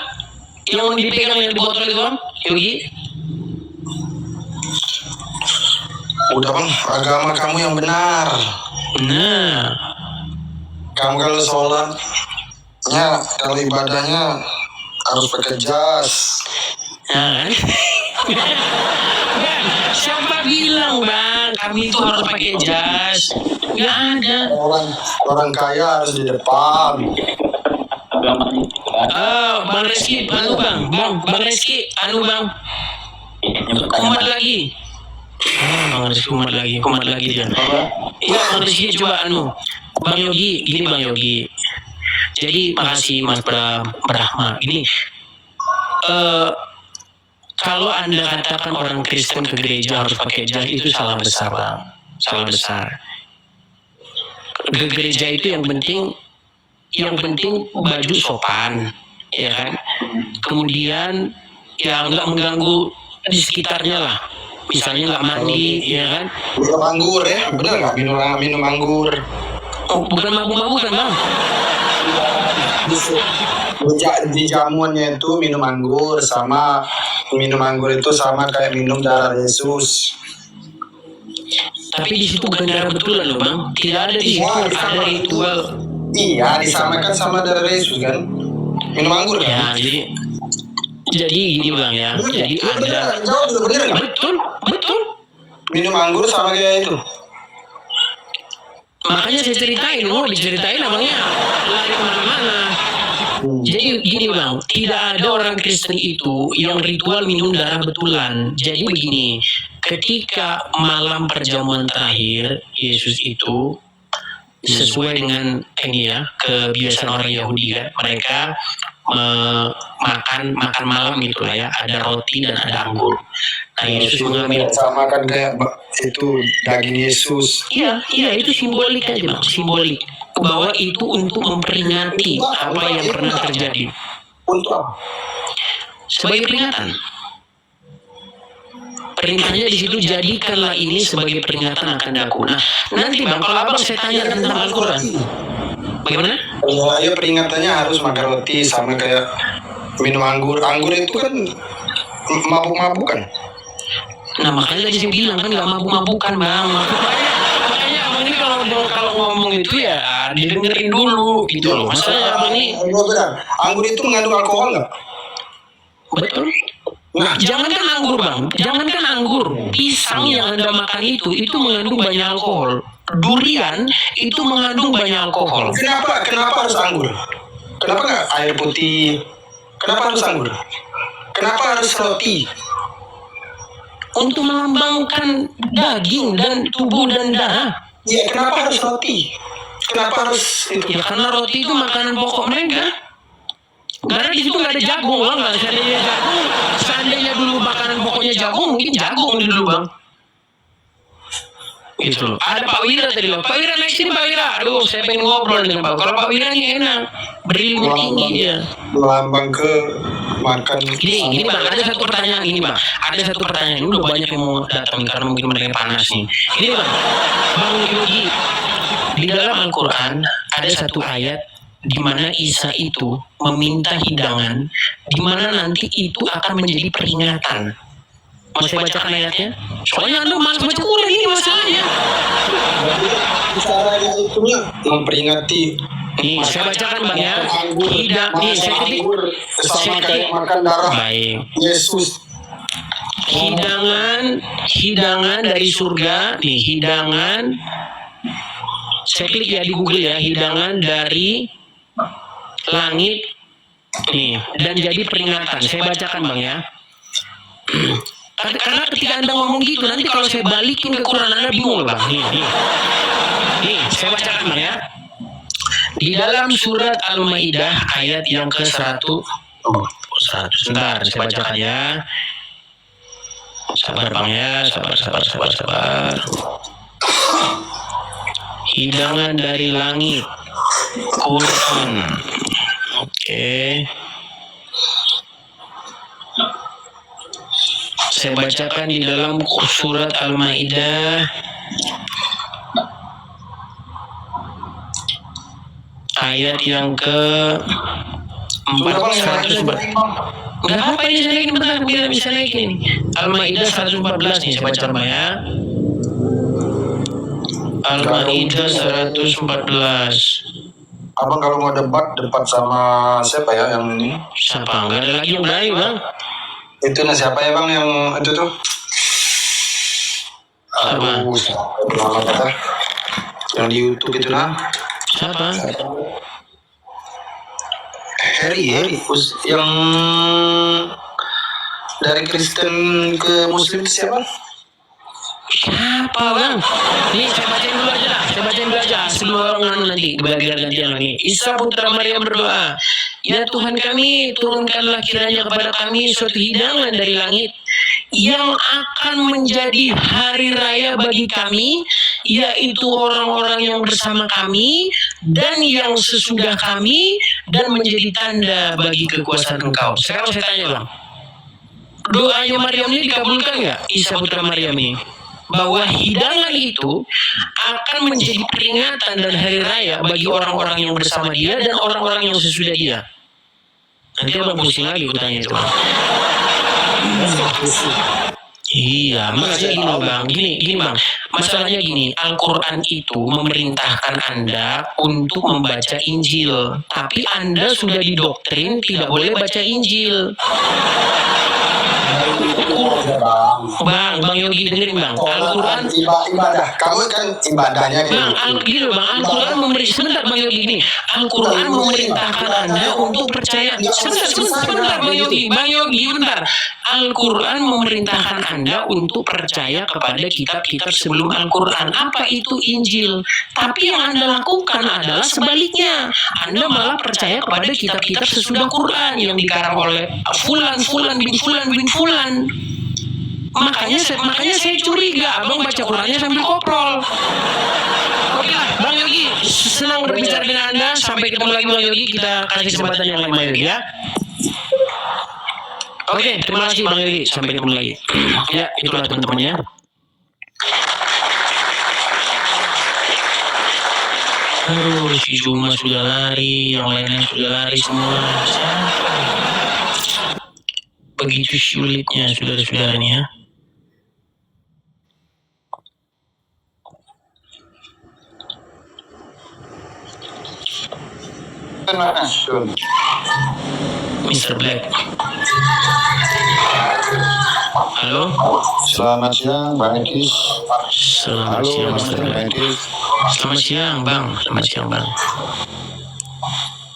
yang dipegang yang di botol itu Bang, Yogi. Udah Bang, agama kamu yang benar. Nah, Kamu kalau sholatnya, kalau ibadahnya harus pakai jas. nah kan? Siapa bilang Bang, kami itu harus pakai jas? Nggak ada. Orang kaya harus di depan. Agamanya. Bang Reski, Bang Reski, Bang. Kumat lagi. Bang Reski kumat lagi dia. Iya Bang Reski coba Bang Yogi, gini Bang Yogi. Jadi makasih Mas Brahma. Ini kalau Anda katakan orang Kristen ke gereja harus pakai jas itu salah besar Bang. Salah besar. Ke gereja itu yang penting baju sopan, ya kan? Kemudian ya nggak mengganggu di sekitarnya lah. Misalnya nggak mandi, ya kan? Minum anggur ya, benar nggak? Minum anggur. Oh, bukan mabuk-mabukan Bang. Di jamuannya itu minum anggur itu sama kayak minum darah Yesus. Tapi di situ bukan darah betulan loh Bang. Tidak ada di situ ada ritual. Iya, disamakan sama darah Yesus kan? Minum anggur Ya, kan? jadi gini Bang ya. Jadi ada Bener nggak? betul. Minum anggur sama kayak itu. Makanya saya ceritain, diceritain abangnya lari kemana-mana. Jadi gini Bang, tidak ada orang Kristen itu yang ritual minum darah betulan. Jadi begini, ketika malam perjamuan terakhir Yesus itu sesuai dengan ini ya kebiasaan orang Yahudi ya, mereka makan malam gitu lah ya, ada roti dan ada anggur. Nah Yesus mengambil sama kan kayak itu daging Yesus. Iya itu simbolik aja Bang, simbolik bahwa itu untuk memperingati apa yang pernah terjadi. Untuk apa? Sebagai peringatan. Perintahnya di situ, jadikanlah ini sebagai peringatan akan aku. Nah, nanti Bang, kalau Abang saya tanya tentang Al-Quran, bagaimana? Ya peringatannya harus makan roti sama kayak minum anggur. Anggur itu kan mabuk-mabukan. Nah, makanya tadi saya bilang kan nggak mabuk-mabukan Bang. Makanya Abang ini kalau ngomong itu ya didengerin dulu gitu loh. Masalahnya Abang ini Anggur itu mengandung alkohol nggak? betul. Nah, jangankan anggur Bang, jangankan anggur, pisang yang Anda makan itu mengandung banyak alkohol. Durian itu mengandung banyak alkohol. Kenapa harus anggur? Kenapa nggak air putih? Kenapa harus anggur? Kenapa harus roti? Untuk melambangkan daging dan tubuh dan darah. Iya, kenapa harus roti? Kenapa harus itu? Ya karena roti itu makanan pokok mereka. Karena di situ nggak ada jagung Bang, nggak ada jagung. Seandainya dulu makanan pokoknya jagung, mungkin jagung dulu Bang. Gitu loh. Ada Pak Wira tadi loh. Pak Wira naik sini Pak Wira. Aduh, saya pengen ngobrol dengan Pak. Kalau Pak Wira ini enak, berilmu tinggi dia. Lambang ke makan. Gini Bang, ada satu pertanyaan ini Bang. Ada satu pertanyaan ini udah banyak yang mau datang karena mungkin mereka panas nih. Gini Bang Yogi, di dalam Al-Quran ada satu ayat di mana Isa itu meminta hidangan, di mana nanti itu akan menjadi peringatan. Mau saya bacakan ayatnya? Soalnya Anda malas baca Quran, ini masalahnya. Cara itu memperingati. Nih, saya bacakan Bang ya. Nih, saya ketik. Sama kayak makan darah Baik. Yesus. Hidangan dari surga. Nih, hidangan. Saya klik ya di Google ya, hidangan dari langit. Nih, dan jadi peringatan. Saya bacakan Bang ya. Karena ketika Anda ngomong gitu, nanti kalau saya balikin ke Quran Anda bingung loh Bang. Nih, saya bacakan Bang ya. Di dalam surat Al-Maidah ayat yang ke-100. Sebentar, saya bacakan ya. Sabar Bang ya, sabar. Hidangan dari langit. Quran. Oke. Saya bacakan di dalam surat Al-Maidah ayat yang ke-414. Enggak apa ini saya naikin bentar, biar bisa naikin ini. Al-Maidah 114 nih saya baca ya. Al-Maidah 114. Abang kalau mau debat sama siapa ya yang ini? Siapa? Enggak ada lagi yang baik Bang. Itu siapa ya Bang yang itu tuh? Siapa? Nama kata yang di YouTube itu Siapa? Harry yang dari Kristen ke Muslim siapa? Siapa Bang? Nih saya bacain dulu aja lah. Sebelum orang nanti biar gantian lagi. Isa putra Maryam berdoa, ya Tuhan kami, turunkanlah kiranya kepada kami suatu hidangan dari langit yang akan menjadi hari raya bagi kami, yaitu orang-orang yang bersama kami dan yang sesudah kami, dan menjadi tanda bagi kekuasaan Engkau. Sekarang saya tanya Bang, doanya Maryam ini dikabulkan nggak? Isa putra Maryam ini, bahwa hidangan itu akan menjadi peringatan dan hari raya bagi orang-orang yang bersama dia dan orang-orang yang sesudah dia. Nanti Abang pusing lagi kutanya itu. Iya, maksudnya gini Bang, gini Bang. Masalahnya gini, Al-Quran itu memerintahkan Anda untuk membaca Injil, tapi Anda sudah didoktrin tidak boleh baca Injil. Bang Yogi dengerin Bang, Al-Quran ibadah, kamu kan ibadahnya Bang, Al-Quran sebentar Bang Yogi ini, Al-Quran memerintahkan Anda untuk percaya. Sebentar Bang Yogi, bentar. Al-Quran memerintahkan Anda untuk percaya kepada kitab-kitab sebelum Al-Quran. Apa itu Injil? Tapi yang Anda lakukan adalah sebaliknya. Anda malah percaya kepada kitab-kitab sesudah Quran yang dikarang oleh Fulan bin Fulan. Makanya saya curiga Abang baca Qurannya sambil koprol. Oke lah, Bang Yogi, senang berbicara dengan Anda. Sampai ketemu lagi Bang Yogi, kita kasih kesempatan yang lain Bang Yogi ya. Oke, terima kasih Bang Yogi, sampai ketemu lagi. Ya, itulah teman-temannya. Aduh, si Juma sudah lari, yang lainnya sudah lari semua. Begitu sulitnya saudara-saudaranya. Mr. Black. Halo. Selamat siang Bang Ekis. Selamat siang Mr. Black. Selamat siang Bang.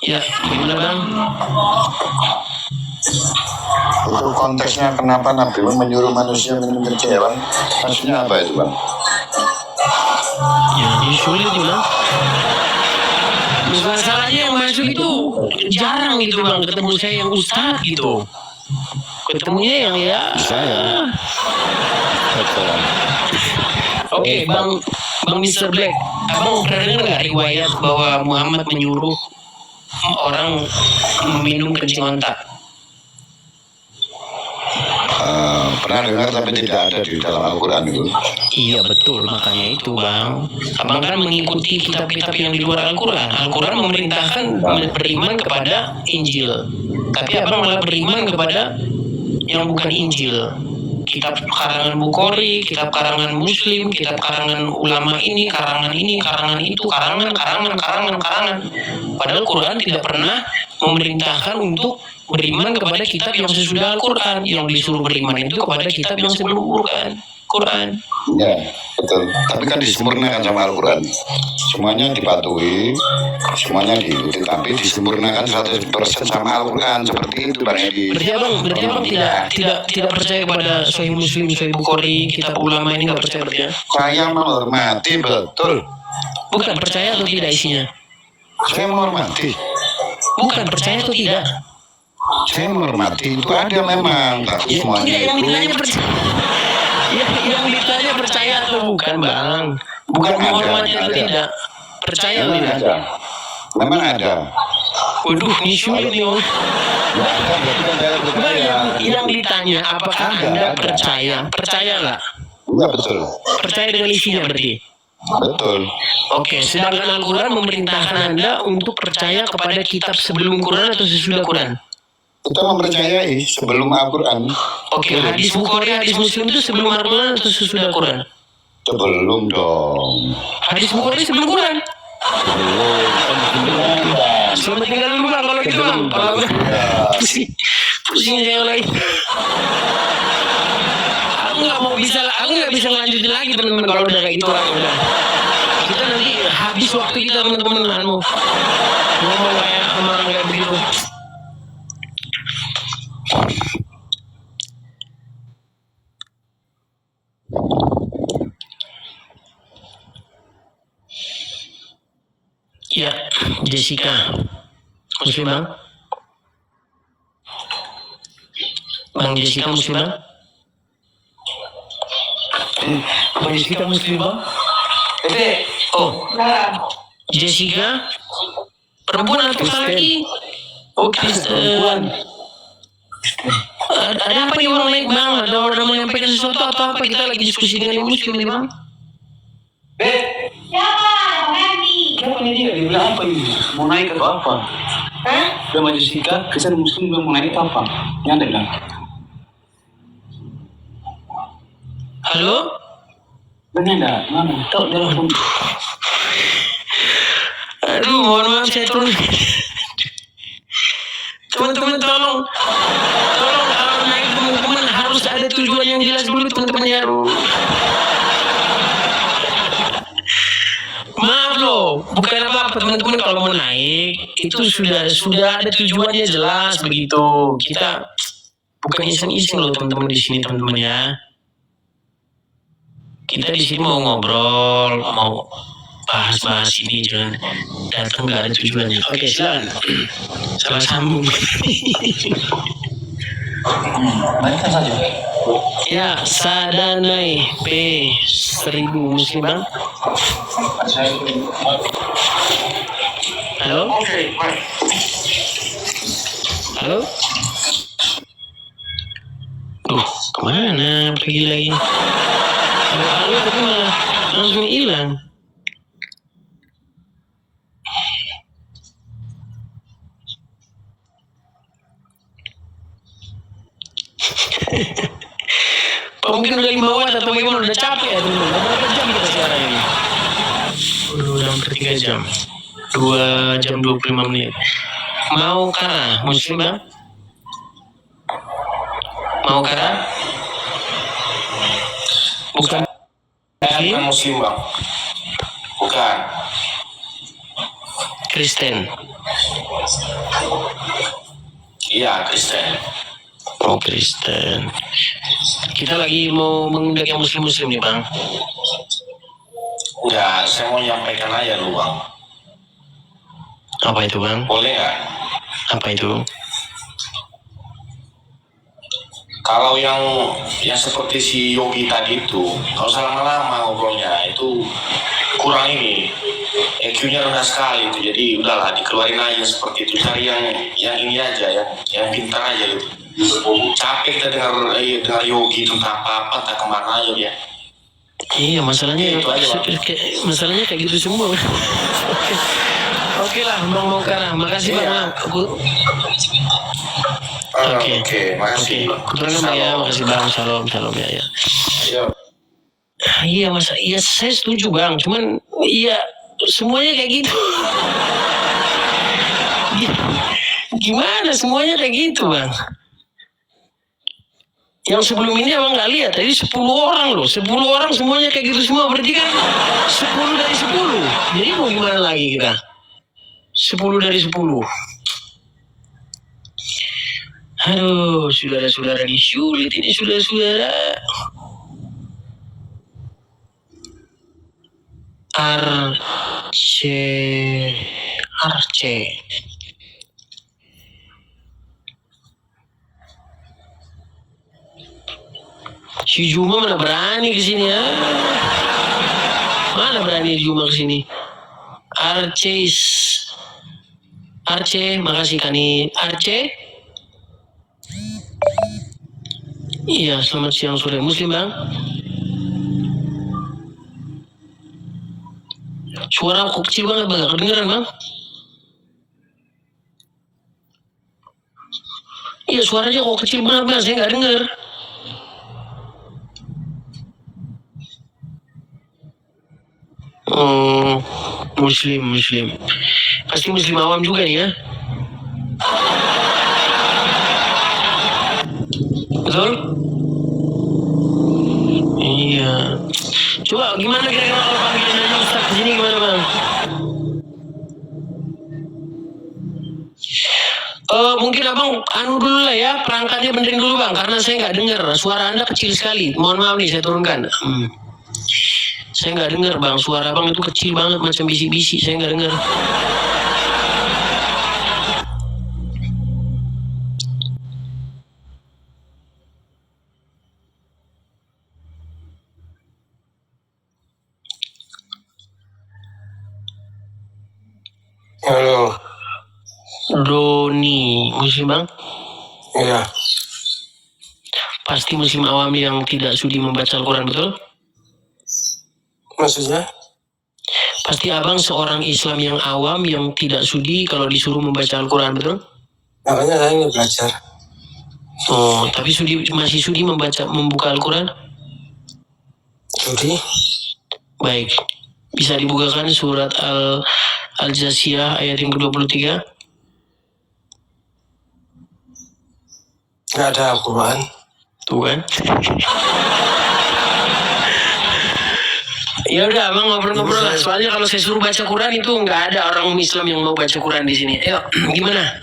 Ya, gimana Bang? Itu konteksnya kenapa Nabi menyuruh manusia minum kencing ya Bang? Maksudnya apa itu Bang? Ya, ini sulit juga. Bukan salahnya yang masuk itu jarang gitu Bang, ketemu saya yang ustadz gitu. Ketemunya yang ya. Oke, Bang Mr. Black, Abang pernah dengar nggak riwayat bahwa Muhammad menyuruh orang meminum kencing onta? pernah dengar tapi tidak ada di dalam Al-Quran itu. Iya betul, makanya itu bang. Abang kan mengikuti kitab-kitab yang di luar Al-Quran. Al-Quran memerintahkan beriman kepada Injil, tapi abang malah beriman kepada yang bukan Injil. Kitab karangan Bukhari, kitab karangan Muslim, kitab karangan ulama ini, karangan itu, karangan. Padahal Quran tidak pernah memerintahkan untuk beriman kepada kitab yang sesudah Al-Quran. Yang disuruh beriman itu kepada kitab yang sebelum Quran. Ya, betul. Tapi kan disempurnakan sama Al-Quran. Semuanya dipatuhi, semuanya diikuti, tapi disempurnakan 100% sama Al-Quran. Seperti itu Bang Edi. Berarti abang tidak percaya kepada Sahih Muslim, Sahih Bukhari, kitab ulama ini nggak percaya berarti ya? Saya menghormati, betul. Bukan percaya atau tidak isinya? Saya menghormati. Bukan percaya atau tidak? Saya menghormati, itu ada memang, tapi semuanya Tidak, yang itu ditanya percaya. Yang ditanya percaya atau bukan bang? Bukan Bukan menghormati ada, atau ada. tidak? Percaya atau memang tidak? ada. Memang ada. Waduh, ini sulit nih bang. Ya, ada, berarti kan saya percaya. Yang ditanya apakah Ada, anda ada. percaya? Percaya nggak? Ya, betul. Percaya dengan isinya berarti? Betul. Oke, sedangkan Al-Quran memerintahkan anda untuk percaya kepada kitab sebelum Quran atau sesudah Quran? Kita mempercayai sebelum Al-Quran. Oke, hadis Bukhari, hadis Muslim itu sebelum Al-Quran atau sesudah Quran? Sebelum dong. Hadis Bukhari sebelum Quran. Selamat tinggal dulu bang, kalau gitu bang. Kalau pusing saya lagi. Aku nggak bisa ngelanjutin lagi teman-teman kalau udah kayak gitu lah. Udah. Kita nanti habis waktu kita teman-teman ngomong kayak sama orang kayak begitu. Ya, Jessica. Muslim bang? Bang Jessica Muslim bang? Bang Jessica Muslim bang? Oh, Jessica? Perempuan atau laki? Oh, Kristen. Ada apa nih orang naik bang? Ada orang mau menyampaikan sesuatu atau apa? Kita lagi diskusi dengan yang Muslim nih bang? Siapa nih dia? Dia bilang apa ini? Mau naik atau apa? Dia maju Jessica, kesan Muslim bilang mau naik atau apa? Ini ada bilang. Halo? Benar ada? Mana? Tahu telepon. Aduh, mohon maaf saya turun. Teman-teman tolong kalau naik teman-teman harus ada tujuan yang jelas dulu teman-teman ya. Maaf loh, bukan apa-apa teman-teman kalau mau naik itu sudah ada tujuannya jelas begitu. Kita bukan iseng-iseng loh teman-teman di sini teman-teman ya. Kita di sini mau ngobrol, mau bahas-bahas ini jangan datang nggak ada tujuannya. Oke, silakan. Salah sambung. Baikkan saja. Ya, Sadanai P1000 Muslim bang. Halo? Halo? Kemana pergi lagi? Halo, tapi malah langsung hilang. Mungkin udah 5 watt atau bagaimana, udah capek ya teman-teman. Berapa jam kita siaran ini? Udah hampir 3 jam. 2 jam 25 menit. Mau kah Muslim bang? Mau kah? Bukan Bukan Muslim bang. Bukan. Kristen. Iya Kristen. Oh Kristen. Kita lagi mau mengundang yang Muslim-Muslim nih bang. Enggak, saya mau nyampaikan aja dulu bang. Apa itu bang? Boleh nggak? Apa itu? Kalau yang seperti si Yogi tadi itu, kalau lama-lama ngobrolnya itu kurang ini, EQ-nya rendah sekali itu. Jadi udahlah dikeluarin aja seperti itu. Cari yang ini aja, yang pintar aja gitu. Capek kita dengar Yogi tentang apa tak kemana aja dia. Iya, masalahnya Itu aja, Bang. masalahnya kayak gitu semua. Oke lah, Bang Mokara. Makasih Bang. Oke, makasih. Kuturangan Bang ya, makasih Bang. Shalom ya. Ayo. Iya Mas, iya saya setuju Bang. Cuman iya semuanya kayak gitu. Gimana semuanya kayak gitu Bang? Yang sebelum ini abang nggak lihat, tadi 10 orang loh, 10 orang semuanya kayak gitu semua, berarti kan 10 dari 10. Jadi mau gimana lagi kita? 10 dari 10. Aduh, saudara-saudara ini sulit ini saudara-saudara. Arce. Si Juma mana berani ke sini ya? Mana berani Juma ke sini? Arce, makasih Kani. Arce? Iya, selamat siang sore. Muslim Bang? Suara kok kecil banget Bang, kedengeran Bang? Iya, suaranya kok kecil banget Bang, saya nggak denger. Oh, Muslim. Pasti Muslim awam juga nih ya? Betul? Iya. Coba gimana kira-kira kalau panggilan aja Ustaz di sini gimana Bang? Mungkin abang dulu lah ya, perangkatnya benerin dulu Bang, karena saya nggak dengar, suara Anda kecil sekali. Mohon maaf nih, saya turunkan. Saya nggak dengar Bang, suara Bang itu kecil banget macam bisik-bisik, saya nggak dengar. Halo. Doni, Muslim Bang? Iya. Pasti Muslim awam yang tidak sudi membaca Al-Quran, betul? Maksudnya? Pasti abang seorang Islam yang awam yang tidak sudi kalau disuruh membaca Al-Quran, betul? Makanya saya ingin belajar. Oh, tapi masih sudi membuka Al-Quran? Sudi? Baik. Bisa dibukakan surat Al-Jasiyah ayat yang ke-23? Nggak ada Al-Quran. Tuh kan? Ya udah, abang ngobrol-ngobrol lah. Soalnya kalau saya suruh baca Quran itu nggak ada orang Islam yang mau baca Quran di sini. Ayo, gimana?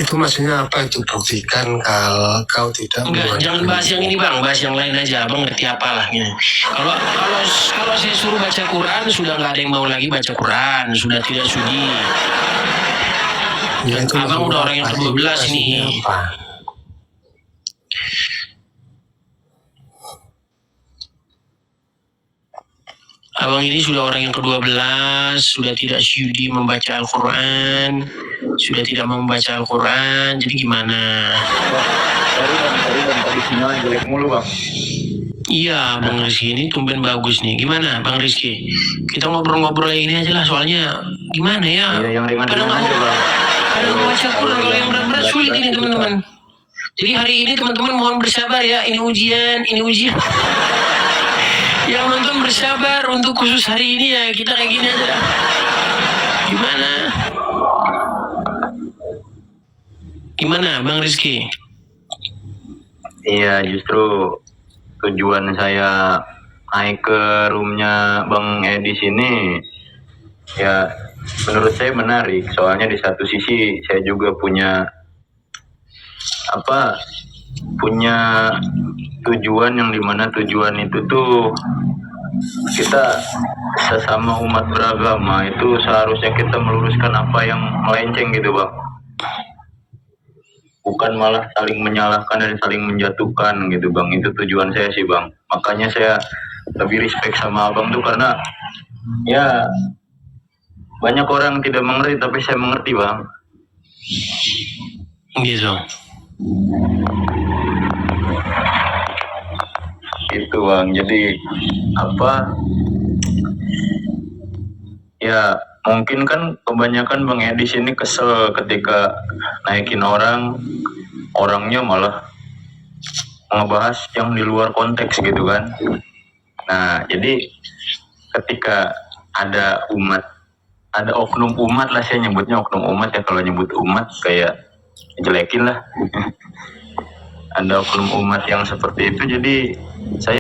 Itu maksudnya apa itu? Buktikan kalau kau tidak Enggak, jangan bahas yang ini Bang, bahas yang lain aja. Abang ngerti apalah gini. Kalau saya suruh baca Quran sudah nggak ada yang mau lagi baca Quran, sudah tidak sudi. Ya, itu abang udah orang yang ke-12 nih. Apa? Abang ini sudah orang yang ke-12, sudah tidak sudi membaca Al-Quran, sudah tidak mau membaca Al-Quran, jadi gimana? Tadi sinyalnya jelek mulu Bang. Iya, Bang Rizky, ini tumben bagus nih. Gimana, Bang Rizky? Kita ngobrol-ngobrol ini aja lah, soalnya gimana ya? Iya, yang ringan-ringan aja Bang. Kadang mau baca Quran, kalau yang berat-berat sulit ini teman-teman. Jadi hari ini teman-teman mohon bersabar ya, ini ujian. Yang nonton bersabar untuk khusus hari ini ya, kita kayak gini aja. Gimana, Bang Rizky? Iya, justru tujuan saya naik ke roomnya Bang Edi sini ya menurut saya menarik, soalnya di satu sisi saya juga punya tujuan yang dimana tujuan itu tuh kita sesama umat beragama itu seharusnya kita meluruskan apa yang melenceng gitu Bang, bukan malah saling menyalahkan dan saling menjatuhkan gitu Bang. Itu tujuan saya sih Bang, makanya saya lebih respect sama Abang tuh karena ya banyak orang tidak mengerti tapi saya mengerti Bang. Gitu. Gitu Bang. Jadi apa? Ya mungkin kan kebanyakan Bang Edi sini kesel ketika naikin orangnya malah ngebahas yang di luar konteks gitu kan. Nah jadi ketika ada oknum umat lah, saya nyebutnya oknum umat ya, kalau nyebut umat kayak jelekin lah. Ada oknum umat yang seperti itu, jadi saya